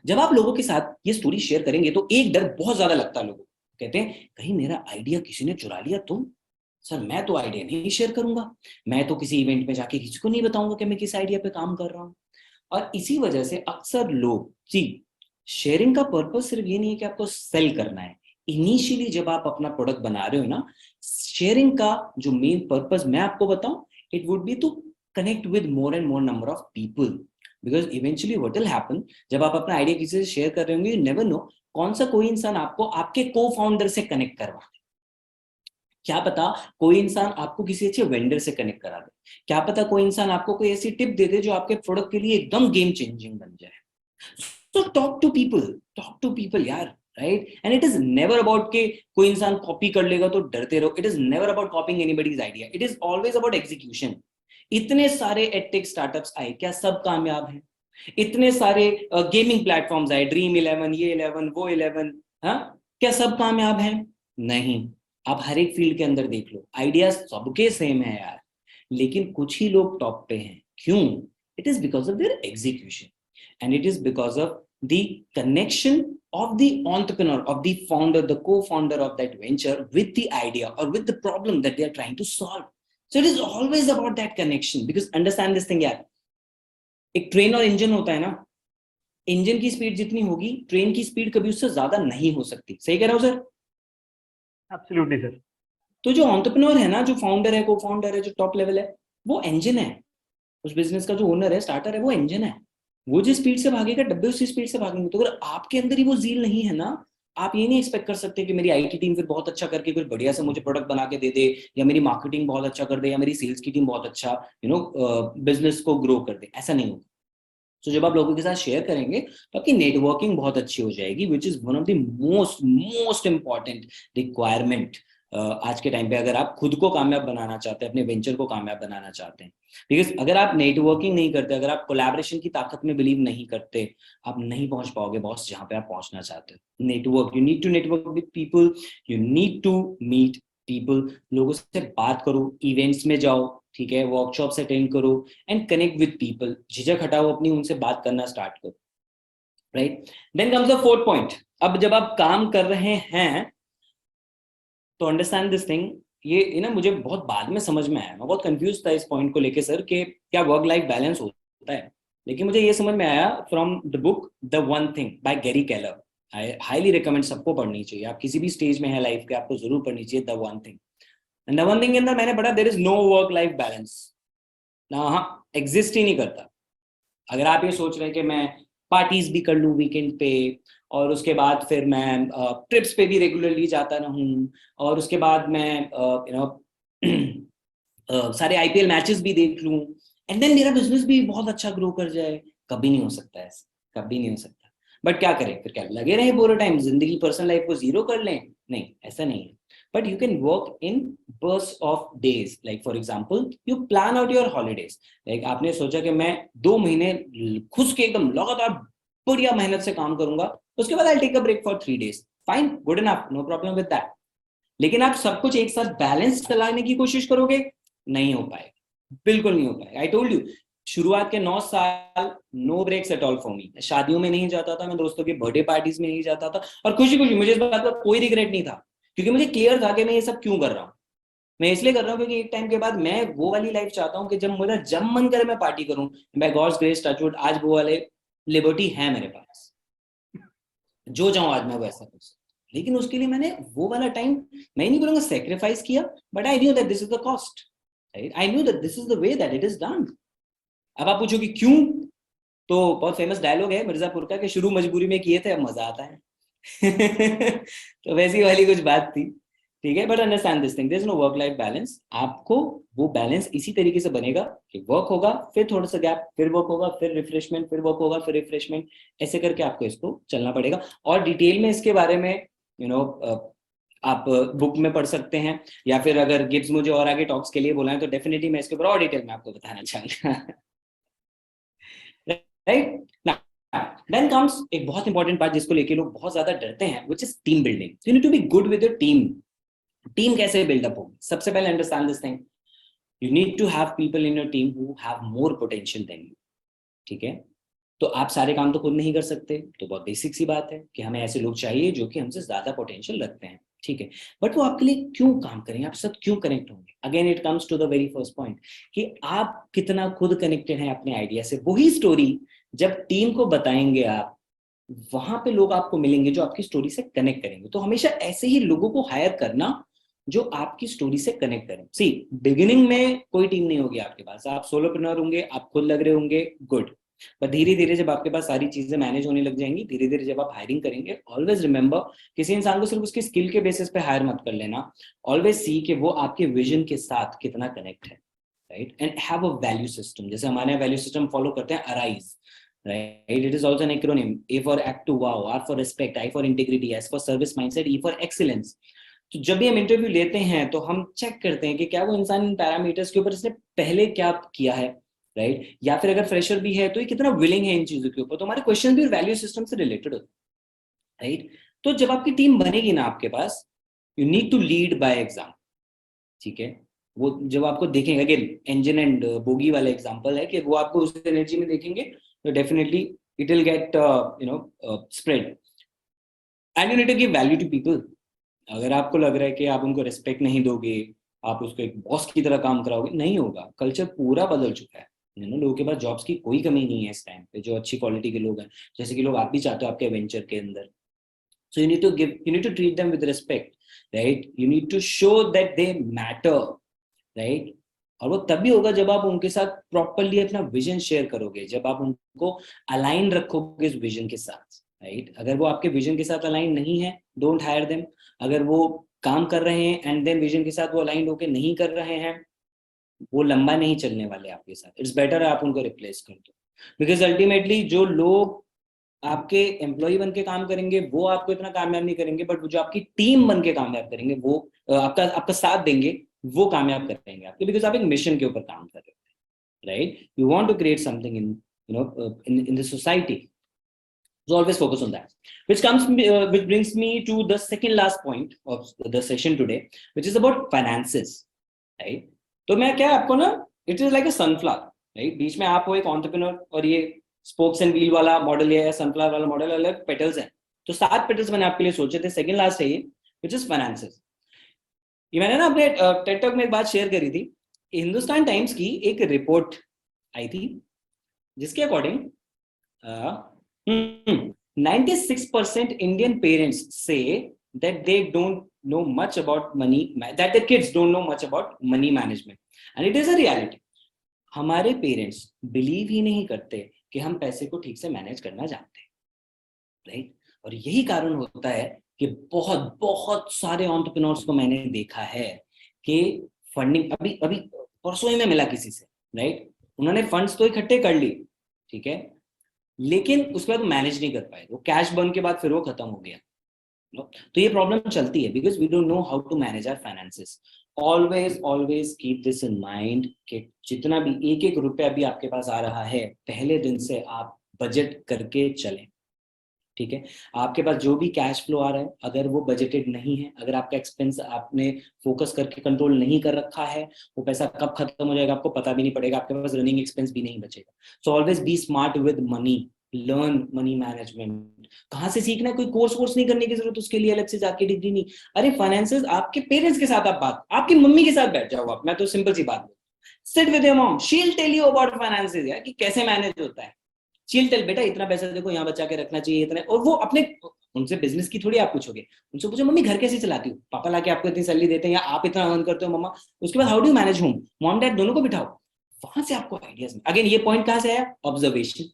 जब आप लोगों के साथ ये स्टोरी शेयर करेंगे तो एक डर बहुत ज्यादा लगता है लोगों को, कहते हैं कहीं मेरा आइडिया किसी ने चुरा लिया तो? सर मैं तो आइडिया नहीं शेयर करूंगा, मैं तो किसी इवेंट में जाके किसी को नहीं बताऊंगा कि मैं किस आइडिया पे काम कर रहा हूँ। और इसी वजह से अक्सर लोग शेयरिंग का पर्पस सिर्फ ये नहीं है कि आपको सेल करना है। इनिशियली जब आप अपना प्रोडक्ट बना रहे हो ना, शेयरिंग का जो मेन पर्पस मैं आपको बताऊं, it would be to connect with more and more number of people, because eventually what will happen, जब आप अपना आइडिया किसी से शेयर कर रहे होंगे, यू नेवर नो कौन सा कोई इंसान आपको आपके को फाउंडर से कनेक्ट करवा दे। क्या पता कोई इंसान आपको किसी अच्छे वेंडर से कनेक्ट करा दे, क्या पता कोई इंसान आपको कोई ऐसी टिप दे दे जो आपके प्रोडक्ट के लिए एकदम गेम चेंजिंग बन जाए। So talk to people यार, right? And it is never about कि कोई इंसान कॉपी कर लेगा तो डरते रहो। It is never about copying anybody's idea. It is always about execution. इतने सारे एडटेक स्टार्टअप्स आए, क्या सब कामयाब हैं? इतने सारे गेमिंग प्लेटफॉर्म्स आए, ड्रीम 11, ये 11, वो 11, हाँ, क्या सब कामयाब हैं? नहीं। आप हर एक फील्ड के अंदर देख लो, आइडिया सबके सेम है यार, लेकिन कुछ ही लोग टॉप पे हैं। क्यों? It is because of their execution, and it is because of the connection of the entrepreneur, of the founder, the co-founder of that venture with the idea or with the problem that they are trying to solve. So it is always about that connection, because understand this thing यार, एक train और engine होता है ना, engine की speed जितनी होगी train की स्पीड कभी उससे ज्यादा नहीं हो सकती। सही कह रहा हूं सर? Absolutely sir. तो जो एंटरप्रेन्योर है ना, जो फाउंडर है, को फाउंडर है, जो टॉप लेवल है, वो इंजन है। उस बिजनेस का जो ओनर है, स्टार्टर है, वो इंजन है। वो जिस स्पीड से भागेगा, डब्बे उसी स्पीड से भागेंगे। तो अगर आपके अंदर ही वो जील नहीं है ना, आप ये नहीं एक्सपेक्ट कर सकते कि मेरी आईटी टीम फिर बहुत अच्छा करके कुछ बढ़िया से मुझे प्रोडक्ट बना के दे दे, या मेरी मार्केटिंग बहुत अच्छा कर दे, या मेरी सेल्स की टीम बहुत अच्छा बिजनेस को ग्रो कर दे। ऐसा नहीं होगा। तो जब आप लोगों के साथ शेयर करेंगे तो आपकी नेटवर्किंग बहुत अच्छी हो जाएगी, which is one of the most important requirement आज के टाइम पे, अगर आप खुद को कामयाब बनाना चाहते हैं, अपने वेंचर को कामयाब बनाना चाहते हैं। बिकॉज अगर आप नेटवर्किंग नहीं करते, अगर आप कोलैबोरेशन की ताकत में बिलीव नहीं करते, आप नहीं पहुंच पाओगे बॉस जहां पे आप पहुंचना चाहते हो। Network, you need to network with people, you need to meet people, लोगों से बात करो, इवेंट्स में जाओ, ठीक है, वर्कशॉप्स अटेंड करो एंड कनेक्ट विद पीपल। झिझक हटाओ अपनी, उनसे बात करना स्टार्ट करो, right? Then comes the fourth point. अब जब आप काम कर रहे हैं तो अंडरस्टैंड दिस थिंग, ये ना मुझे बहुत बाद में समझ में आया, मैं बहुत कंफ्यूज था इस पॉइंट को लेके सर, कि क्या वर्क लाइफ बैलेंस होता है। लेकिन मुझे ये समझ में आया from the book The One Thing by Gary Keller. I highly recommend, सबको पढ़नी चाहिए। आप किसी भी स्टेज में है लाइफ के, आपको जरूर पढ़नी चाहिए The One Thing. And The One Thing के अंदर मैंने पढ़ा, there is no work life balance ना, हाँ, एग्जिस्ट ही नहीं करता। अगर आप ये सोच रहे हैं कि मैं पार्टीज भी कर लूँ वीकेंड पे, और उसके बाद फिर मैं ट्रिप्स पे भी रेगुलरली जाता रहूँ, और उसके बाद मैं सारे आईपीएल मैचेस भी देख लूँ, एंड देन मेरा बिजनेस भी बहुत अच्छा ग्रो कर जाए, कभी नहीं हो सकता ऐसा, कभी नहीं हो सकता। बट क्या करें फिर? क्या लगे रहे पूरे टाइम जिंदगी, पर्सनल लाइफ को जीरो कर लें? नहीं, ऐसा नहीं है। But you can work in bursts of days. Like for example, you plan out your holidays. Like आपने सोचा कि मैं 2 महीने खुश के एकदम लगातार बढ़िया मेहनत से काम करूंगा, उसके बाद I'll take a break for 3 days. Fine, good enough, no problem with that. लेकिन आप सब कुछ एक साथ बैलेंस चलाने की कोशिश करोगे, नहीं हो पाएगा, बिल्कुल नहीं हो पाएगा। I told you, शुरुआत के 9 साल no breaks at all for me. शादियों में नहीं जाता था, मैं दोस्तों की बर्थडे पार्टीज में नहीं जाता था, और खुशी खुशी, मुझे इस बात का कोई रिग्रेट नहीं था, क्योंकि मुझे क्लियर था कि मैं ये सब क्यों कर रहा हूँ। मैं इसलिए कर रहा हूँ क्योंकि एक टाइम के बाद मैं वो वाली लाइफ चाहता हूँ कि जब मन करे मैं पार्टी करूँ। बाय गॉड्स ग्रेस, टचवुड, आज वो वाले लिबर्टी है मेरे पास, जो चाहूँ आज मैं वैसा कर सकता हूँ। लेकिन उसके लिए मैंने वो वाला टाइम, मैं नहीं बोलूंगा सेक्रीफाइस किया, but I knew that this is the cost, right? I knew that this is the way that it is done. अब आप पूछो कि क्यों, तो बहुत फेमस डायलॉग है मिर्जापुर का कि शुरू मजबूरी में किए थे, अब मजा आता है। तो वैसी वाली कुछ बात थी, ठीक है। But understand this thing, there is no work life balance. आपको वो बैलेंस इसी तरीके से बनेगा कि वर्क होगा, फिर थोड़ा सा गैप, फिर वर्क होगा, फिर रिफ्रेशमेंट, फिर वर्क होगा, फिर रिफ्रेशमेंट, ऐसे करके आपको इसको चलना पड़ेगा। और डिटेल में इसके बारे में आप बुक में पढ़ सकते हैं, या फिर अगर गिब्स मुझे और आगे टॉक्स के लिए बोला है तो डेफिनेटली मैं इसके ऊपर और डिटेल में आपको बताना चाहूंगा। राइट ना, देन कम्स एक बहुत इंपॉर्टेंट पार्ट जिसको लेके लोग बहुत ज्यादा डरते हैं, which is team building. You need to be good with your team. Team कैसे बिल्डअप होगी? सबसे पहले understand this thing, you need to have people in your team who have more potential than you. ठीक है, तो आप सारे काम तो खुद नहीं कर सकते, तो बहुत बेसिक सी बात है कि हमें ऐसे लोग चाहिए जो कि हमसे ज्यादा पोटेंशियल रखते हैं. ठीक है, बट वो आपके लिए क्यों काम करेंगे, आपके साथ क्यों कनेक्ट होंगे? Again it comes to the very first point कि आप कितना खुद कनेक्टेड हैं अपने आइडिया से. वही स्टोरी जब टीम को बताएंगे आप, वहां पे लोग आपको मिलेंगे जो आपकी स्टोरी से कनेक्ट करेंगे. तो हमेशा ऐसे ही लोगों को हायर करना जो आपकी स्टोरी से कनेक्ट करें. सी, बिगिनिंग में कोई टीम नहीं होगी आपके पास, आप सोलोप्रेन्योर होंगे, आप खुद लग रहे होंगे, गुड. पर धीरे धीरे जब आपके पास सारी चीजें मैनेज होने लग जाएंगी, धीरे धीरे जब आप हायरिंग करेंगे, ऑलवेज रिमेंबर, किसी इंसान को सिर्फ उसकी स्किल के बेसिस पे हायर मत कर लेना. ऑलवेज सी कि वो आपके विजन के साथ कितना कनेक्ट है, right? And have a value system. जैसे हमारे वैल्यू सिस्टम फॉलो करते हैं, arise, right? It is also an acronym. A for act to wow, R for respect, I for integrity, S for service mindset, E for excellence. तो जब भी हम interview लेते हैं तो हम चेक करते हैं कि क्या वो इंसान इन पैरामीटर्स के ऊपर इसने पहले क्या किया है, राइट? या फिर अगर फ्रेशर भी है तो ये कितना विलिंग है इन चीजों के ऊपर. तो हमारे क्वेश्चन भी वैल्यू सिस्टम से रिलेटेड होते हैं, राइट? तो जब आपकी टीम बनेगी ना आपके पास, you need to lead by example. ठीक है, वो जब आपको देखेंगे, अगेन इंजन एंड बोगी वाला एग्जांपल है कि वो आपको उस एनर्जी में देखेंगे तो definitely it will get spread. And you need to give value to people. अगर आपको लग रहा है कि आप उनको रिस्पेक्ट नहीं दोगे, आप उसको एक बॉस की तरह काम कराओगे, नहीं होगा. कल्चर पूरा बदल चुका है. लोगों के पास जॉब्स की कोई कमी नहीं है इस टाइम पे, जो अच्छी क्वालिटी के लोग हैं, जैसे कि लोग आप भी चाहते हो आपके वेंचर के अंदर. So you need to treat them with respect, right? You need to show that they matter, right? और वो तभी होगा जब आप उनके साथ प्रॉपरली अपना विजन शेयर करोगे, जब आप उनको अलाइन रखोगे इस विजन के साथ, राइट? अगर वो आपके विजन के साथ अलाइन नहीं है, डोंट हायर देम. अगर वो काम कर रहे हैं एंड देन विजन के साथ वो अलाइन होके नहीं कर रहे हैं, वो लंबा नहीं चलने वाले आपके साथ. इट्स बेटर आप उनको रिप्लेस कर दो. बिकॉज अल्टीमेटली जो लोग आपके एम्प्लॉय बन के काम करेंगे वो आपको इतना कामयाब नहीं करेंगे, बट जो आपकी टीम बन के कामयाब करेंगे, वो आपका साथ देंगे, वो कामयाब करेंगे आपके. बिकॉज आप एक मिशन के ऊपर काम कर रहे हैं, right? You want to create something in the society. So always focus on that, which brings me to the second last point of the session today, which is about finances, right? तो मैं क्या आपको ना, it is like a sunflower, right? बीच में आप हो एक entrepreneur और ये स्पोक्स एंड व्हील वाला मॉडल है, सनफ्लावर वाला मॉडल, अलग पेटल्स हैं. तो 7 पेटल्स मैंने आपके लिए सोचे थे. सेकंड लास्ट है ये, व्हिच इज फाइनेंसेस. ये मैंने ना अपने टेड टॉक में एक बात शेयर करी थी. हिंदुस्तान टाइम्स की एक रिपोर्ट आई थी जिसके अकॉर्डिंग 96% इंडियन पेरेंट्स से that they don't know much about money, that their kids don't know much about money management, and it is a reality. हमारे पेरेंट्स बिलीव ही नहीं करते कि हम पैसे को ठीक से मैनेज करना जानते हैं, राइट? और यही कारण होता है कि बहुत बहुत सारे एंटरप्रेन्योर्स को मैंने देखा है कि फंडिंग अभी परसों ही में मिला किसी से, राइट? उन्होंने फंड्स तो इकट्ठे कर ली, ठीक है, लेकिन उसके बाद मैनेज नहीं कर पाए. वो कैश बर्न के बाद फिर वो खत्म हो गया. तो ये प्रॉब्लम चलती है because we don't know how to manage our finances. Always keep this in mind कि जितना भी एक एक रुपया भी आपके पास आ रहा है, पहले दिन से आप बजट करके चलें, ठीक है? आपके पास जो भी कैश फ्लो आ रहा है, अगर वो बजटेड नहीं है, अगर आपका एक्सपेंस आपने फोकस करके कंट्रोल नहीं कर रखा है, वो पैसा कब खत्म हो जाएगा आपको पता भी नहीं पड़ेगा, आपके पास रनिंग एक्सपेंस भी नहीं बचेगा. So always be smart with money, learn money management. कहाँ से सीखना है? कोई कोर्स नहीं करने की जरूरत, उसके लिए अलग से जाके डिग्री नहीं. अरे फाइनेंसेस आपके पेरेंट्स के साथ आप बात, आपकी मम्मी के साथ बैठ जाओ आप. मैं तो सिंपल सी बात, sit with your mom, she will tell you about finances यार, कि कैसे मैनेज होता है. शी विल टेल बेटा इतना पैसा देखो यहाँ बचा के रखना चाहिए इतना. और वो अपने, उनसे बिजनेस की थोड़ी आप पूछोगे, उनसे पूछो मम्मी घर कैसे चलाती हो, पापा लाके आपको इतनी सैलरी देते हैं या आप इतना अर्न करते हो मम्मा, उसके बाद how do manage home, mom dad दोनों को बिठाओ, वहां से आपको आइडियाज. अगेन ये पॉइंट कहां से आया? Observation,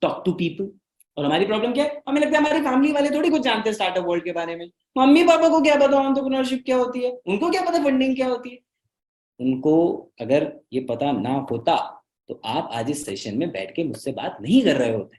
talk to people. और हमारी प्रॉब्लम क्या है? हमें लगता है हमारी फैमिली वाले थोड़ी कुछ जानते हैं स्टार्टअप वर्ल्ड के बारे में. मम्मी पापा को क्या पता एंटरप्रेन्योरशिप क्या होती है, उनको क्या पता फंडिंग क्या होती है. उनको अगर ये पता ना होता तो आप आज इस सेशन में बैठ के मुझसे बात नहीं कर रहे होते,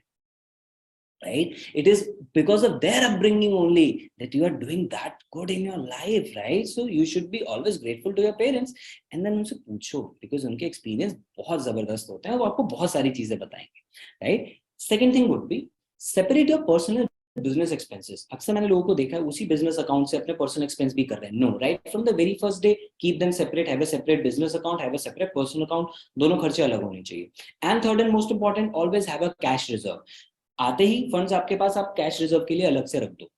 right? It is because of their upbringing only that you are doing that good in your life, right? So you should be always grateful to your parents and then उनसे पूछो, because उनके experience बहुत जबरदस्त होते हैं, वो आपको बहुत सारी चीजें बताएंगे, right? Second thing would be separate your personal business expenses. अक्सर मैंने लोगों को देखा है उसी business account से अपने personal expense भी कर रहे हैं. No, right from the very first day, keep them separate. Have a separate business account, have a separate personal account. दोनों खर्चे अलग होने चाहिए. And third and most important, always have a cash reserve. आते ही फंड्स आपके पास, आप cash reserve के लिए अलग से रख दो,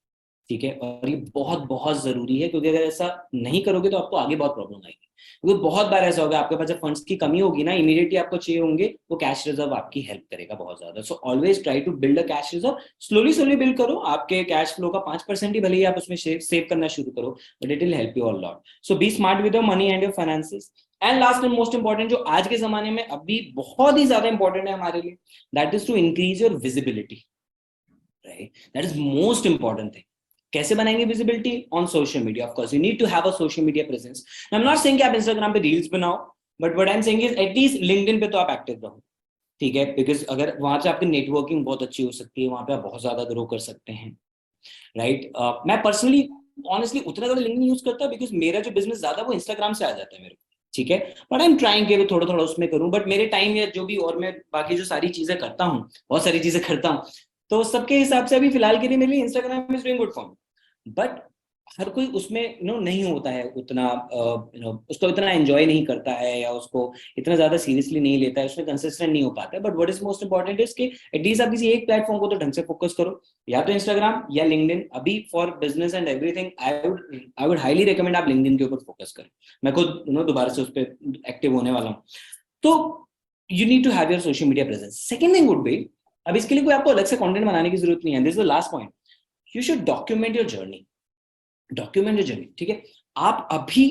ठीक है. और ये बहुत बहुत जरूरी है, क्योंकि अगर ऐसा नहीं करोगे तो आपको आगे बहुत प्रॉब्लम आएगी. क्योंकि बहुत बार ऐसा होगा आपके पास जब फंड्स की कमी होगी ना, इमीडिएटली आपको चाहिए होंगे, वो कैश रिजर्व आपकी हेल्प करेगा बहुत ज्यादा. So always try to build a cash reserve. Slowly slowly build करो. आपके कैश फ्लो का 5% ही भले ही आप उसमें सेव करना शुरू करो, but it will help you a lot. So be smart with your money and your finances. And last and most important, जो आज के जमाने में अभी बहुत ही ज्यादा इंपॉर्टेंट है हमारे लिए, that is to increase your visibility. Right, that is most important thing. कैसे बनाएंगे visibility? On social media. Of course you need to have a social media presence. I am not saying कि आप Instagram पे reels बनाओ, but what I am saying is at least LinkedIn पे तो आप active रहो, ठीक है. बिकॉज अगर वहां से आपकी नेटवर्किंग बहुत अच्छी हो सकती है, वहां पे आप बहुत ज्यादा ग्रो कर सकते हैं, राइट. मैं पर्सनली ऑनेस्टली उतना ज्यादा लिंक्डइन यूज करता हूं, बिकॉज मेरा जो बिजनेस ज्यादा वो इंस्टाग्राम से आ जाता है मेरे को, ठीक है. बट आई एम ट्राइंग कि थोड़ा थोड़ा उसमें करूं, बट मेरे टाइम या जो भी और मैं बाकी जो सारी चीजें करता हूँ, बहुत सारी चीजें करता हूँ, तो सबके हिसाब से अभी फिलहाल के लिए मेरे लिए Instagram is doing good for me. But हर कोई उसमें नहीं होता है उतना, उसको इतना एंजॉय नहीं करता है, या उसको इतना ज्यादा सीरियसली नहीं लेता है, उसमें कंसिस्टेंट नहीं हो पाता है. But what is most important is कि एटलीस्ट आप किसी एक प्लेटफॉर्म को तो ढंग से फोकस करो, या तो इंस्टाग्राम या लिंक्डइन. अभी for business and everything I would highly recommend आप लिंक्डइन के ऊपर फोकस करें. मैं खुद दोबारा से उस पर एक्टिव होने वाला हूँ. तो you need to have your social media presence. Second thing would be, अब इसके लिए कोई आपको अलग से कंटेंट बनाने की जरूरत नहीं है. This is the last point. You should document your journey. Document your journey, ठीक है. आप अभी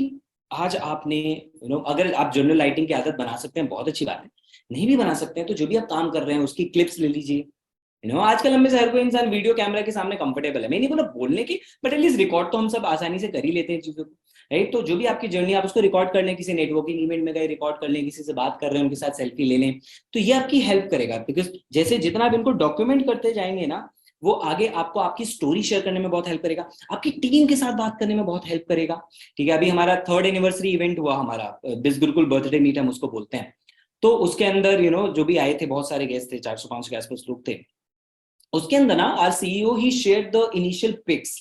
आज आपने अगर आप जर्नल राइटिंग की आदत बना सकते हैं, बहुत अच्छी बात है. नहीं भी बना सकते हैं तो जो भी आप काम कर रहे हैं उसकी क्लिप्स ले लीजिए. आजकल हमें से हर कोई इंसान वीडियो कैमरा के सामने कंफर्टेबल है. मैं नहीं बोला बोलने की, बट एटलीस्ट रिकॉर्ड तो हम सब आसानी से कर ही लेते हैं चीजों को, राइट. तो जो भी आपकी जर्नी, आप उसको रिकॉर्ड कर लें, किसी नेटवर्किंग इवेंट में गए रिकॉर्ड कर लें, किसी से बात कर रहे हैं उनके साथ सेल्फी ले लें, तो ये आपकी हेल्प करेगा. बिकॉज जैसे जितना आप इनको डॉक्यूमेंट करते जाएंगे ना, वो आगे आपको आपकी स्टोरी शेयर करने में बहुत हेल्प करेगा, आपकी टीम के साथ बात करने में बहुत हेल्प करेगा, ठीक है. अभी हमारा 3rd एनिवर्सरी इवेंट हुआ, हमारा बिज गुरुकुल बर्थडे मीट हम उसको बोलते हैं. तो उसके अंदर जो भी आए थे, बहुत सारे गेस्ट थे, 400-500 के आसपास लोग थे. उसके अंदर ना आवर सीईओ ही shared the initial pics,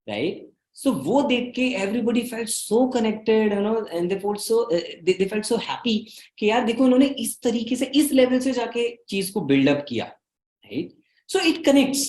right. So वो देख के everybody felt so connected, and they felt so happy कि यार देखो इन्होंने इस तरीके से, इस लेवल से जाके चीज को बिल्डअप किया, राइट. So it connects.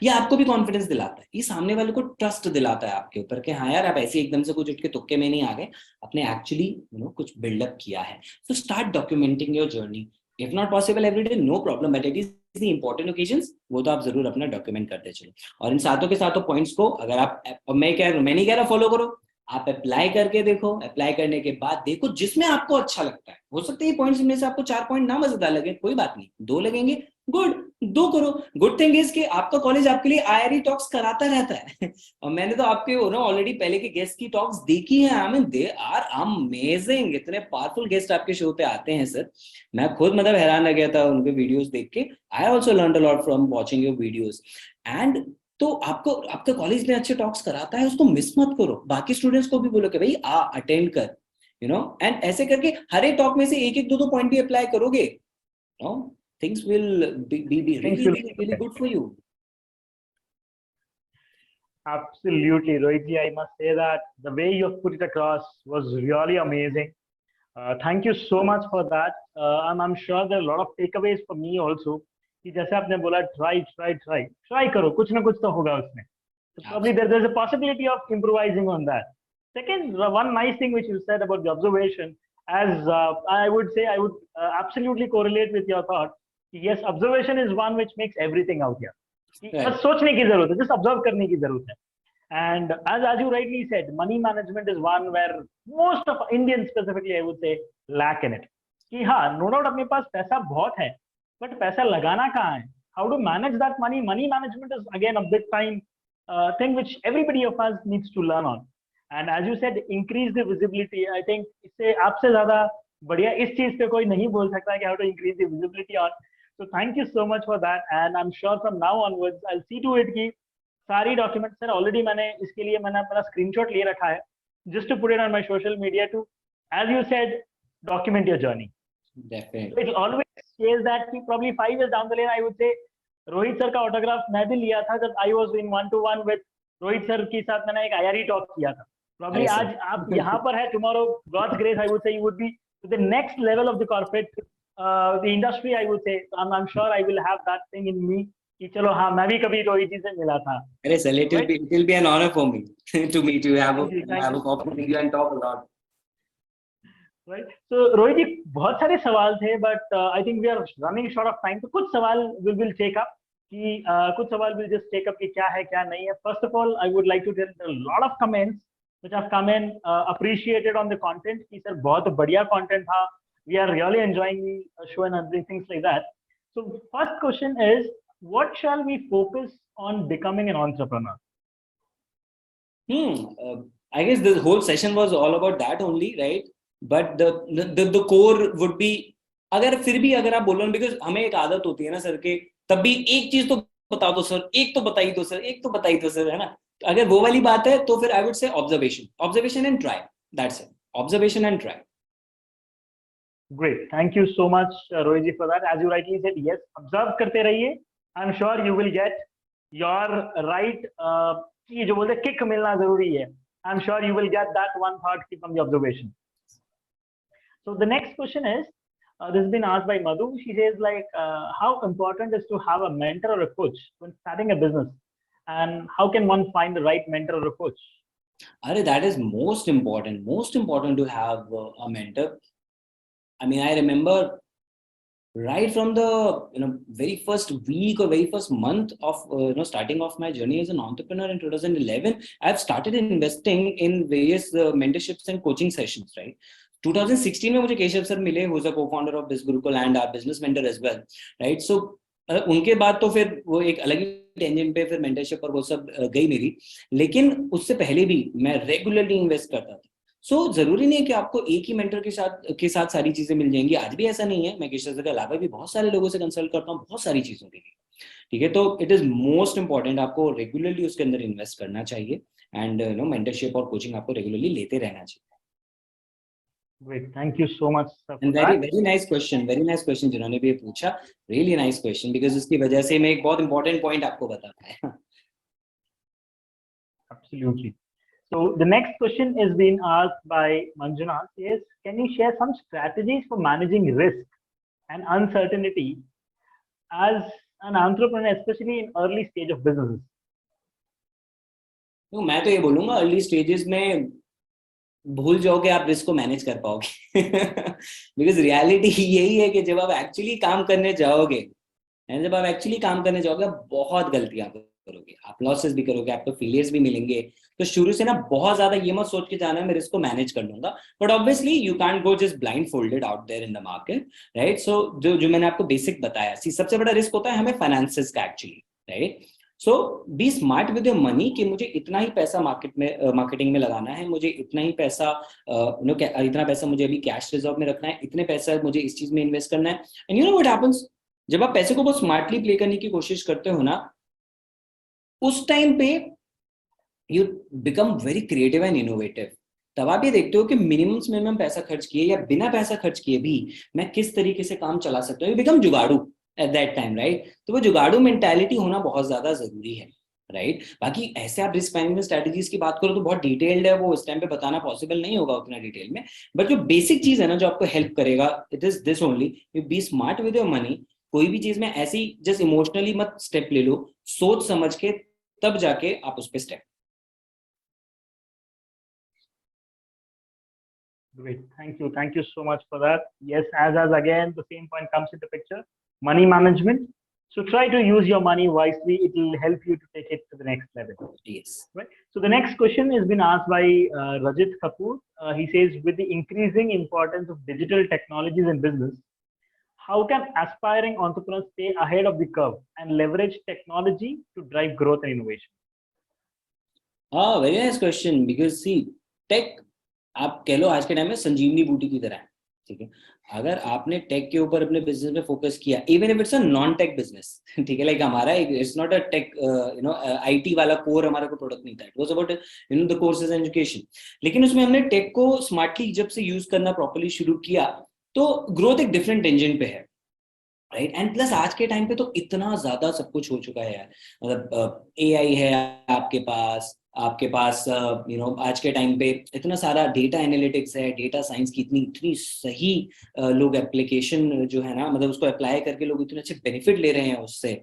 ये आपको भी कॉन्फिडेंस दिलाता है, ये सामने वाले को ट्रस्ट दिलाता है आपके ऊपर कि हाँ यार आप ऐसे एकदम से कुछ उठ के तुक्के में नहीं आ गए, आपने एक्चुअली कुछ बिल्डअप किया है. So start documenting your journey. If not possible every day, no problem, but it is the important occasions, वो तो आप जरूर अपना डॉक्यूमेंट करते चलो. और इन सातों के सातों पॉइंट्स को अगर आप, मैं नहीं कह रहा फॉलो करो, आप अप्लाई करके देखो. अप्लाई करने के बाद देखो जिसमें आपको अच्छा लगता है. हो सकता है ये पॉइंट्स में से आपको 4 पॉइंट ना मजेदार लगे, कोई बात नहीं, 2 लगेंगे, गुड, 2 करो. गुड थिंग इज कि आपका कॉलेज आपके लिए आईआरई टॉक्स कराता रहता है. और मैंने तो आपके ऑलरेडी पहले के गेस्ट की टॉक्स देखी है. I mean they are amazing. इतने पावरफुल गेस्ट आपके शो पे आते हैं सर. मैं खुद हैरान रह गया था उनके वीडियोस देख के. I also learned a lot from watching your videos. And तो आपको आपका कॉलेज में अच्छे टॉक्स कराता है, उसको मिस मत करो. बाकी स्टूडेंट्स को भी बोलो कि भाई अटेंड कर, एंड ऐसे करके हर एक टॉक में से 1-1, 2-2 पॉइंट भी अप्लाई करोगे, things will be really good for you. Absolutely, Rohit ji, I must say that the way you have put it across was really amazing. Thank you so much for that. I'm sure there are a lot of takeaways for me also. कि जैसे आपने बोला try करो, कुछ ना कुछ तो होगा उसमें. So probably there's a possibility of improvising on that. Second, one nice thing which you said about the observation, as I would say, I would absolutely correlate with your thought. Yes, observation is one which makes everything out here. बस सोचने की जरूरत है, just observe करने की जरूरत है. And as you rightly said, money management is one where most of Indians specifically, I would say, lack in it. कि हाँ, no doubt अपने पास पैसा बहुत है, but पैसा लगाना कहाँ है? How to manage that money? Money management is again a big time thing which everybody of us needs to learn on. And as you said, increase the visibility. I think इससे आपसे ज़्यादा बढ़िया इस चीज पे कोई नहीं बोल सकता कि how to increase the visibility on. So thank you so much for that, and I'm sure from now onwards I'll see to it कि सारी डॉक्यूमेंट सर ऑलरेडी मैंने इसके लिए अपना स्क्रीनशॉट ले रखा है, just to put it on my social media to, as you said, document your journey. Definitely. So it'll always says that कि probably 5 years down the line, I would say Rohit sir का autograph मैं भी लिया था जब I was in 1-to-1 with Rohit sir के साथ मैंने एक IRE टॉक किया था. Probably अरे आज आप यहाँ पर है, tomorrow God's grace I would say you would be to the next level of the corporate the industry I would say. I'm sure I will have that thing in me कि चलो हाँ मैं भी कभी रोहित जी से मिला था. अरे sir, it will be an honor for me to meet you, have Thank you, thank a you. coffee with you and talk a lot. Right. So Rohit जी बहुत सारे सवाल थे but I think we are running short of time. तो कुछ सवाल we will take up कि कुछ सवाल we'll just take up कि क्या है क्या नहीं है. First of all, I would like to tell a lot of comments which have come in appreciated on the content कि sir बहुत बढ़िया content था. We are really enjoying the show and other things like that. So first question is, what shall we focus on becoming an entrepreneur? I guess the whole session was all about that only, right? But the core would be, अगर फिर भी अगर आप बोलो, because हमें एक आदत होती है ना सर के तब भी एक चीज तो बता दो सर, एक तो बताई दो सर, एक तो बताई दो सर, है ना. अगर वो वाली बात है तो फिर I would say observation and try. That's it. Observation and try. Great. Thank you so much, Rohit ji, for that. As you rightly said, yes, observe करते रहिए. I'm sure you will get your right. ये जो बोलते kick मिलना जरूरी है. I'm sure you will get that one part from the observation. So the next question is, this has been asked by Madhu. She says like, how important is to have a mentor or a coach when starting a business, and how can one find the right mentor or a coach? Arey, that is most important. Most important to have a mentor. I mean, I remember right from the very first week or very first month of starting off my journey as an entrepreneur in 2011, I've started investing in various mentorships and coaching sessions. Right. 2016 में मुझे Keshav sir मिले, who's a co-founder of Biz Gurukul and our business mentor as well, right? So उनके बाद तो फिर वो एक अलग ही टेंजेंट पे फिर मेंटरशिप और वो सब गई मेरी, लेकिन उससे पहले भी मैं रेगुलरली इन्वेस्ट करता था. सो जरूरी नहीं है कि आपको एक ही मेंटर के साथ सारी चीजें मिल जाएंगी. आज भी ऐसा नहीं है. मैं केशव सर के अलावा भी बहुत सारे लोगों से कंसल्ट करता हूँ बहुत सारी चीजों के लिए. ठीक है, तो इट इज मोस्ट इंपॉर्टेंट, आपको रेगुलरली उसके अंदर इन्वेस्ट करना चाहिए एंड मेंटरशिप और कोचिंग आपको रेगुलरली लेते रहना चाहिए. Great, thank you so much sir, and very nice question जिन्होंने भी ये पूछा. Really nice question, because उसकी वजह से मैं एक बहुत important point आपको बता पाया. Absolutely. So the next question is being asked by Manjuna. Yes, can you share some strategies for managing risk and uncertainty as an entrepreneur, especially in early stage of businesses? तो मैं तो ये बोलूंगा early stages में भूल जाओ कि आप रिस्क को मैनेज कर पाओगे. बिकॉज रियलिटी यही है कि जब आप एक्चुअली काम करने जाओगे बहुत गलतियां करोगे, आप लॉसेस भी करोगे, आपको फेलियर्स भी मिलेंगे. तो शुरू से ना बहुत ज्यादा ये मत सोच के जाना है मैं रिस्क को मैनेज कर लूंगा. But obviously you can't go just blindfolded out there in the market, right. So जो मैंने आपको बेसिक बताया, सबसे बड़ा रिस्क होता है हमें फाइनेंसेस का actually, right. So be smart with your money कि मुझे इतना ही पैसा मार्केटिंग में लगाना है, मुझे इतना ही पैसा इतना पैसा मुझे अभी कैश रिजर्व में रखना है, इतने पैसा मुझे इस चीज में इन्वेस्ट करना है. And you know what happens, जब आप पैसे को बहुत स्मार्टली प्ले करने की कोशिश करते हो ना, उस टाइम पे you become very creative and innovative. तब आप ये देखते हो कि मिनिमम पैसा खर्च किए या बिना पैसा खर्च किए भी मैं किस तरीके से काम चला सकता हूँ. यू बिकम जुगाड़ू एट दैट टाइम, राइट. तो वो जुगाड़ू मेंटालिटी होना बहुत ज्यादा जरूरी है, राइट. बाकी ऐसे आप रिस्क मैनेजमेंट स्ट्रेटजीज की बात करो तो बहुत डिटेल्ड है, वो इस टाइम पे बताना पॉसिबल नहीं होगा उतना डिटेल में. बट जो बेसिक चीज है ना जो आपको हेल्प करेगा, it is this only, you be smart with your money. कोई भी चीज में ऐसी जस्ट इमोशनली मत स्टेप ले लो, सोच समझ के तब जाके आप उस पे step. Great, thank you so much for that. Yes, as again the same point comes into picture, money management. So try to use your money wisely, it will help you to take it to the next level. Yes, right. So the next question has been asked by Rajit Kapoor. He says, with the increasing importance of digital technologies in business, how can aspiring entrepreneurs stay ahead of the curve and leverage technology to drive growth and innovation? Very nice question, because see, tech आप कह लो आज के time में संजीवनी बूटी की तरह है. ठीक है, अगर आपने टेक के ऊपर अपने बिजनेस में फोकस किया, even if it's a non tech business, ठीक है, लाइक हमारा it's not a tech IT वाला कोर हमारा कोई प्रोडक्ट नहीं था, it was about the courses and education. लेकिन उसमें हमने टेक को स्मार्टली जब से यूज करना प्रॉपर्ली शुरू किया तो ग्रोथ एक डिफरेंट टेंजेंट पे है. राइट। एंड प्लस आज के टाइम पे तो इतना ज्यादा सब कुछ हो चुका है यार, मतलब एआई है आपके पास आज के टाइम पे इतना सारा डेटा एनालिटिक्स है, डेटा साइंस की इतनी इतनी सही लोग एप्लीकेशन जो है ना, मतलब उसको अप्लाई करके लोग इतने अच्छे बेनिफिट ले रहे हैं उससे,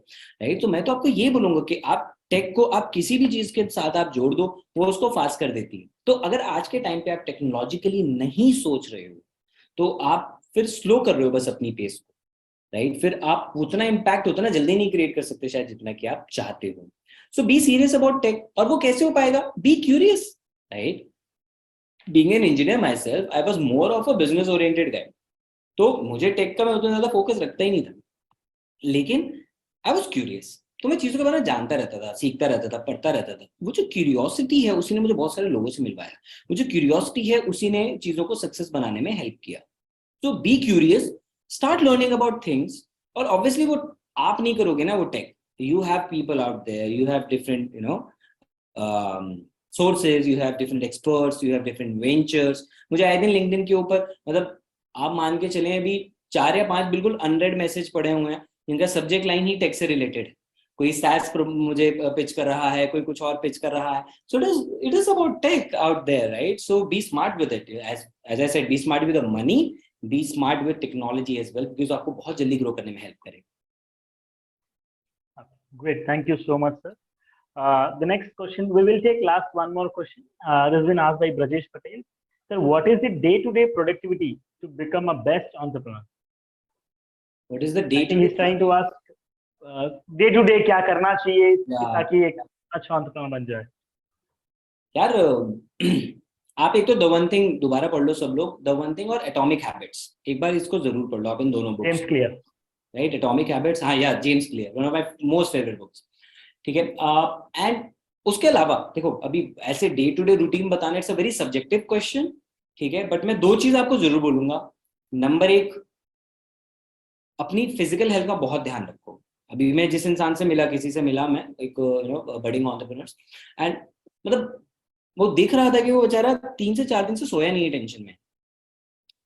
राइट। तो मैं तो आपको ये बोलूंगा कि आप टेक को आप किसी भी चीज के साथ आप जोड़ दो, वो उसको फास्ट कर देती है। तो अगर आज के टाइम पे आप टेक्नोलॉजिकली नहीं सोच रहे हो तो आप फिर स्लो कर रहे हो बस अपनी पेस को, राइट। फिर आप उतना इम्पैक्ट उतना जल्दी नहीं क्रिएट कर सकते शायद जितना कि आप चाहते हो। So be serious about tech. और वो कैसे हो पाएगा? Be curious, right. Being an engineer myself, I was more of a business oriented guy, तो मुझे टेक का मैं उतना ज्यादा फोकस रखता ही नहीं था, लेकिन आई वॉज क्यूरियस। तो मैं चीजों के बारे में जानता रहता था, सीखता रहता था, पढ़ता रहता था। वो जो क्यूरियोसिटी है उसी ने मुझे बहुत सारे लोगों से मिलवाया, वो जो क्यूरियोसिटी है उसी ने चीजों को सक्सेस बनाने में हेल्प किया। तो be curious, start learning about things. और ऑब्वियसली वो आप नहीं करोगे ना वो tech, you have people out there, you have different sources, you have different experts, you have different ventures. मुझे आए दिन लिंक्डइन के ऊपर, मतलब आप मान के चले अभी 4 या 5 बिल्कुल अनरेड मैसेज पड़े हुए हैं जिनका सब्जेक्ट लाइन ही टेक से रिलेटेड है। कोई SaaS मुझे पिच कर रहा है, कोई कुछ और पिच कर रहा है। So it is about tech out there, right. So be smart with it, as I said, be smart with the money, be smart with technology as well, because आपको बहुत जल्दी ग्रो करने में हेल्प करेगा। Great, thank you so much, sir. The next question, we will take last one more question. This has been asked by Brajesh Patel. Sir, what is the day-to-day productivity to become a best entrepreneur? What is the I day think he's trying to ask day-to-day क्या करना चाहिए ताकि एक अच्छा entrepreneur बन जाए। यार आप एक तो द वन थिंग दोबारा पढ़ लो सब लोग, द वन थिंग और एटॉमिक हैबिट्स, एक बार इसको जरूर पढ़ लो आप, इन दोनों books. James clear, right, atomic habits, हाँ यार, James clear, one of my most favourite books. ठीक है। एंड उसके अलावा देखो, अभी ऐसे डे टू डे रूटीन बताना it's a very subjective question, ठीक है, बट मैं 2 चीज आपको जरूर बोलूंगा। नंबर 1, अपनी फिजिकल हेल्थ का बहुत ध्यान रखो। अभी मैं जिस इंसान से मिला, किसी से मिला मैं, एक बडिंग एंटरप्रेन्योर्स, एंड मतलब वो दिख रहा था कि वो बेचारा 3 से 4 दिन से सोया नहीं है टेंशन में।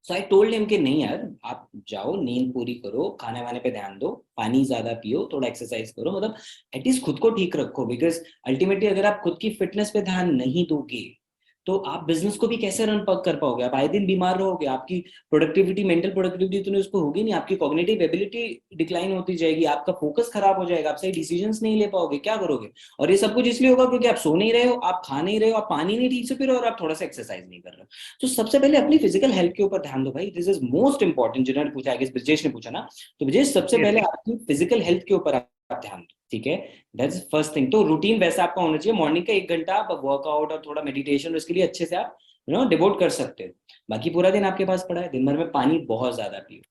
सो आई टोल्ड हिम कि नहीं यार, आप जाओ, नींद पूरी करो, खाने वाने पे ध्यान दो, पानी ज्यादा पियो, थोड़ा एक्सरसाइज करो, मतलब एटलीस्ट खुद को ठीक रखो। बिकॉज अल्टीमेटली अगर आप खुद की फिटनेस पे ध्यान नहीं दोगे तो आप बिजनेस को भी कैसे रन कर पाओगे? आप आए दिन बीमार रहोगे, आपकी प्रोडक्टिविटी, मेंटल प्रोडक्टिविटी तो उसको होगी नहीं, आपकी कॉग्निटिव एबिलिटी डिक्लाइन होती जाएगी, आपका फोकस खराब हो जाएगा, आप सही डिसीजंस नहीं ले पाओगे, क्या करोगे? और ये सब कुछ इसलिए होगा क्योंकि आप सो नहीं रहे हो, आप खा नहीं रहे हो, आप पानी नहीं ठीक से पी रहे हो, और आप थोड़ा सा एक्सरसाइज नहीं कर रहे हो। तो सबसे पहले अपनी फिजिकल हेल्थ के ऊपर ध्यान दो भाई, दिस इज मोस्ट इंपॉर्टेंट। जिन्होंने पूछा, ब्रिजेश ने पूछा ना, तो ब्रिजेश सबसे पहले आपकी फिजिकल हेल्थ के ऊपर आप ध्यान दो, ठीक है, दैट्स फर्स्ट थिंग। तो रूटीन वैसा आपका होना चाहिए, मॉर्निंग का 1 घंटा आप वर्कआउट और थोड़ा मेडिटेशन, उसके लिए अच्छे से आप डिवोट कर सकते हो। बाकी पूरा दिन आपके पास पड़ा है, दिन भर में पानी बहुत ज्यादा पियो,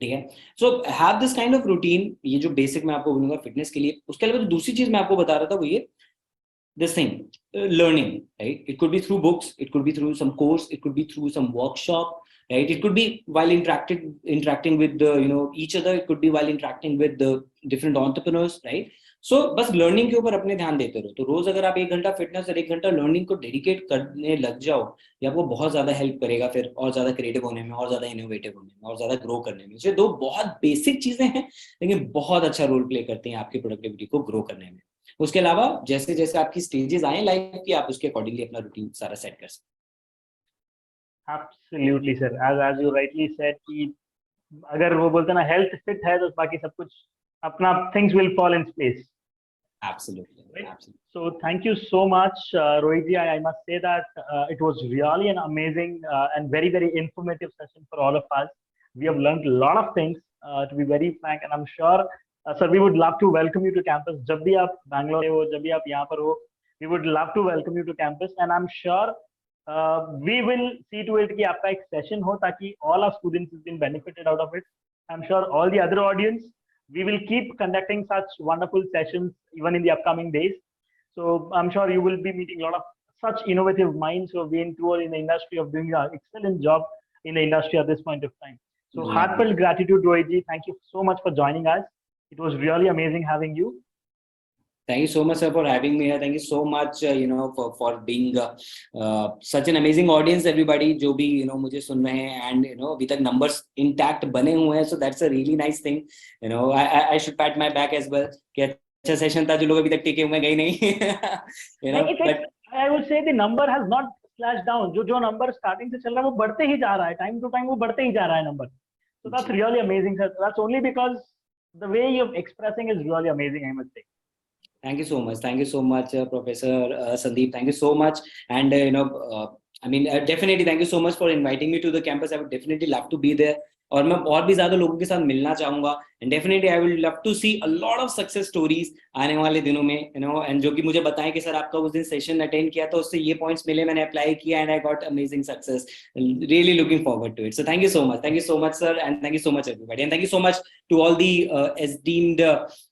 ठीक है। So have this kind of routine, ये जो बेसिक मैं आपको बोलूंगा फिटनेस के लिए। उसके अलावा दूसरी चीज मैं आपको बता रहा था वो ये, this thing, learning, right? It could be through books, it could be through some course, it could be through some workshop, right? It could be while interacting with the each other, it could be while interacting with the different entrepreneurs, right? So बस learning के ऊपर अपने ध्यान देते रहो। तो रोज अगर आप 1 घंटा फिटनेस और 1 घंटा लर्निंग को डेडिकेट करने लग जाओ, ये आपको बहुत ज्यादा हेल्प करेगा फिर और ज्यादा क्रिएटिव होने में, और ज्यादा इनोवेटिव होने में, और ज्यादा ग्रो करने में। ये 2 बहुत बेसिक चीजें हैं लेकिन बहुत अच्छा रोल प्ले करती हैं आपकी प्रोडक्टिविटी को ग्रो करने में। उसके अलावा जैसे जैसे आपकी स्टेजेस आए लाइफ की, आप उसके अकॉर्डिंगली अपना रूटीन सारा सेट कर सकते हैं। Absolutely sir, as you rightly said कि अगर वो बोलते ना हेल्थ फिट है तो बाकी सब कुछ अपना things will fall in place. Absolutely. Right? Absolutely. So thank you so much, Rohit ji. I must say that it was really an amazing and very, very informative session for all of us. We have learned a lot of things, to be very frank, and I'm sure, sir, we would love to welcome you to campus. जब भी आप Bangalore हो, जब भी आप यहाँ पर हो, we would love to welcome you to campus, and I'm sure we will see to it कि आपका एक session हो ताकि all our students have been benefited out of it. I'm sure all the other audience, we will keep conducting such wonderful sessions even in the upcoming days. So I'm sure you will be meeting a lot of such innovative minds who have been through in the industry of doing an excellent job in the industry at this point of time. So heartfelt gratitude, Rohit ji. Thank you so much for joining us. It was really amazing having you. Thank you so much, sir, for having me here. Thank you so much, for being such an amazing audience, everybody. जो भी मुझे सुन रहे हैं, and अभी तक numbers intact बने हुए हैं, so that's a really nice thing. I should pat my back as well. कि अच्छा सेशन था, जो लोग अभी तक टिके हुए गए नहीं. But I would say the number has not slashed down. जो number starting से चल रहा है वो बढ़ते ही जा रहा है. Time to time वो बढ़ते ही जा रहा है number. So that's really amazing, sir. That's only because the way you're expressing is really amazing, I must say. Thank you so much. Thank you so much, Professor Sandeep. Thank you so much. And, definitely thank you so much for inviting me to the campus. I would definitely love to be there. और मैं और भी ज़्यादा लोगों के साथ मिलना चाहूँगा. And definitely I would love to see a lot of success stories आने वाले दिनों में, and जो कि मुझे बताएं कि सर आपका उस दिन सेशन अटेंड किया तो उससे ये पॉइंट्स मिले, मैंने अप्लाई किया and I got amazing success. Really looking forward to it. So thank you so much. Thank you so much, sir, and thank you so much, everybody. And thank you so much to all the esteemed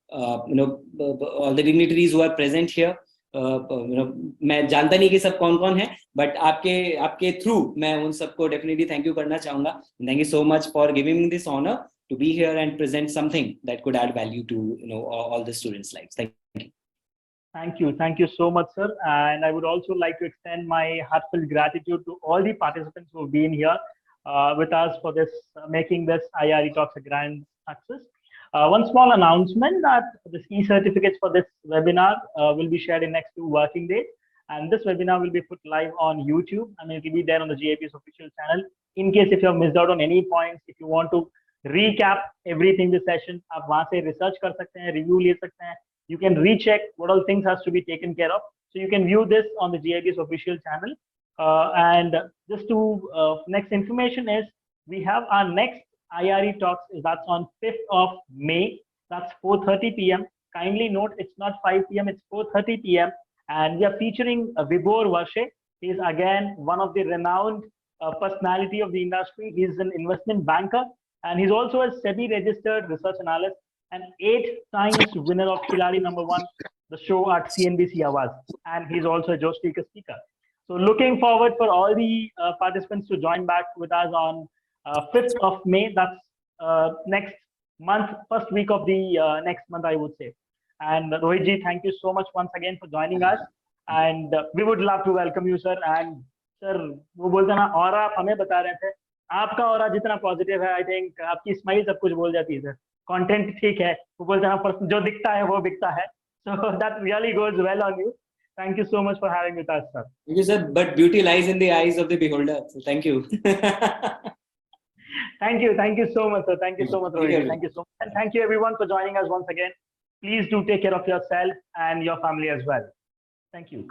all the dignitaries who are present here. मैं जानता नहीं कि सब कौन कौन है, but आपके through मैं उन सबको डेफिनेटली थैंक यू करना चाहूंगा. Thank you so much for giving me this honour to be here and present something that could add value to all the students' lives. Thank you. Thank you so much, sir. And I would also like to extend my heartfelt gratitude to all the participants who have been here with us for this making this IRE Talks a grand success. One small announcement that the e-certificates for this webinar will be shared in next 2 working days, and this webinar will be put live on YouTube, and it will be there on the GIP's official channel. In case if you have missed out on any points, if you want to recap everything this session, आप वहाँ से research कर सकते हैं, review ले सकते हैं. You can recheck what all things has to be taken care of. So you can view this on the GIP's official channel. And just to next information is we have our next IRE Talks, that's on 5th of May. That's 4:30 p.m. Kindly note it's not 5 p.m. It's 4:30 p.m. And we are featuring Vibhor Varshe. He is again one of the renowned personality of the industry. He is an investment banker. And he's also a SEBI registered research analyst and 8 times winner of Khiladi #1, the show at CNBC Awaaz. And he's also a Josh speaker. So looking forward for all the participants to join back with us on 5th of May. That's next month, first week of the next month, I would say. And Rohit ji, thank you so much once again for joining us. And we would love to welcome you, sir. And sir, वो बोलते ना और आप हमें बता रहे थे, आपका और जितना पॉजिटिव है, आई थिंक आपकी स्माइल सब कुछ बोल जाती है सर. कंटेंट ठीक है, वो बोलते हैं जो दिखता है वो बिकता है. So that really goes well on you. Thank you so much for having with us, sir. Thank you, sir. But beauty lies in the eyes of the beholder. So thank you. Thank you so much, sir. Thank you so much, Rohit. Thank you so much. And thank you everyone for joining us once again. Please do take care of yourself and your family as well. Thank you.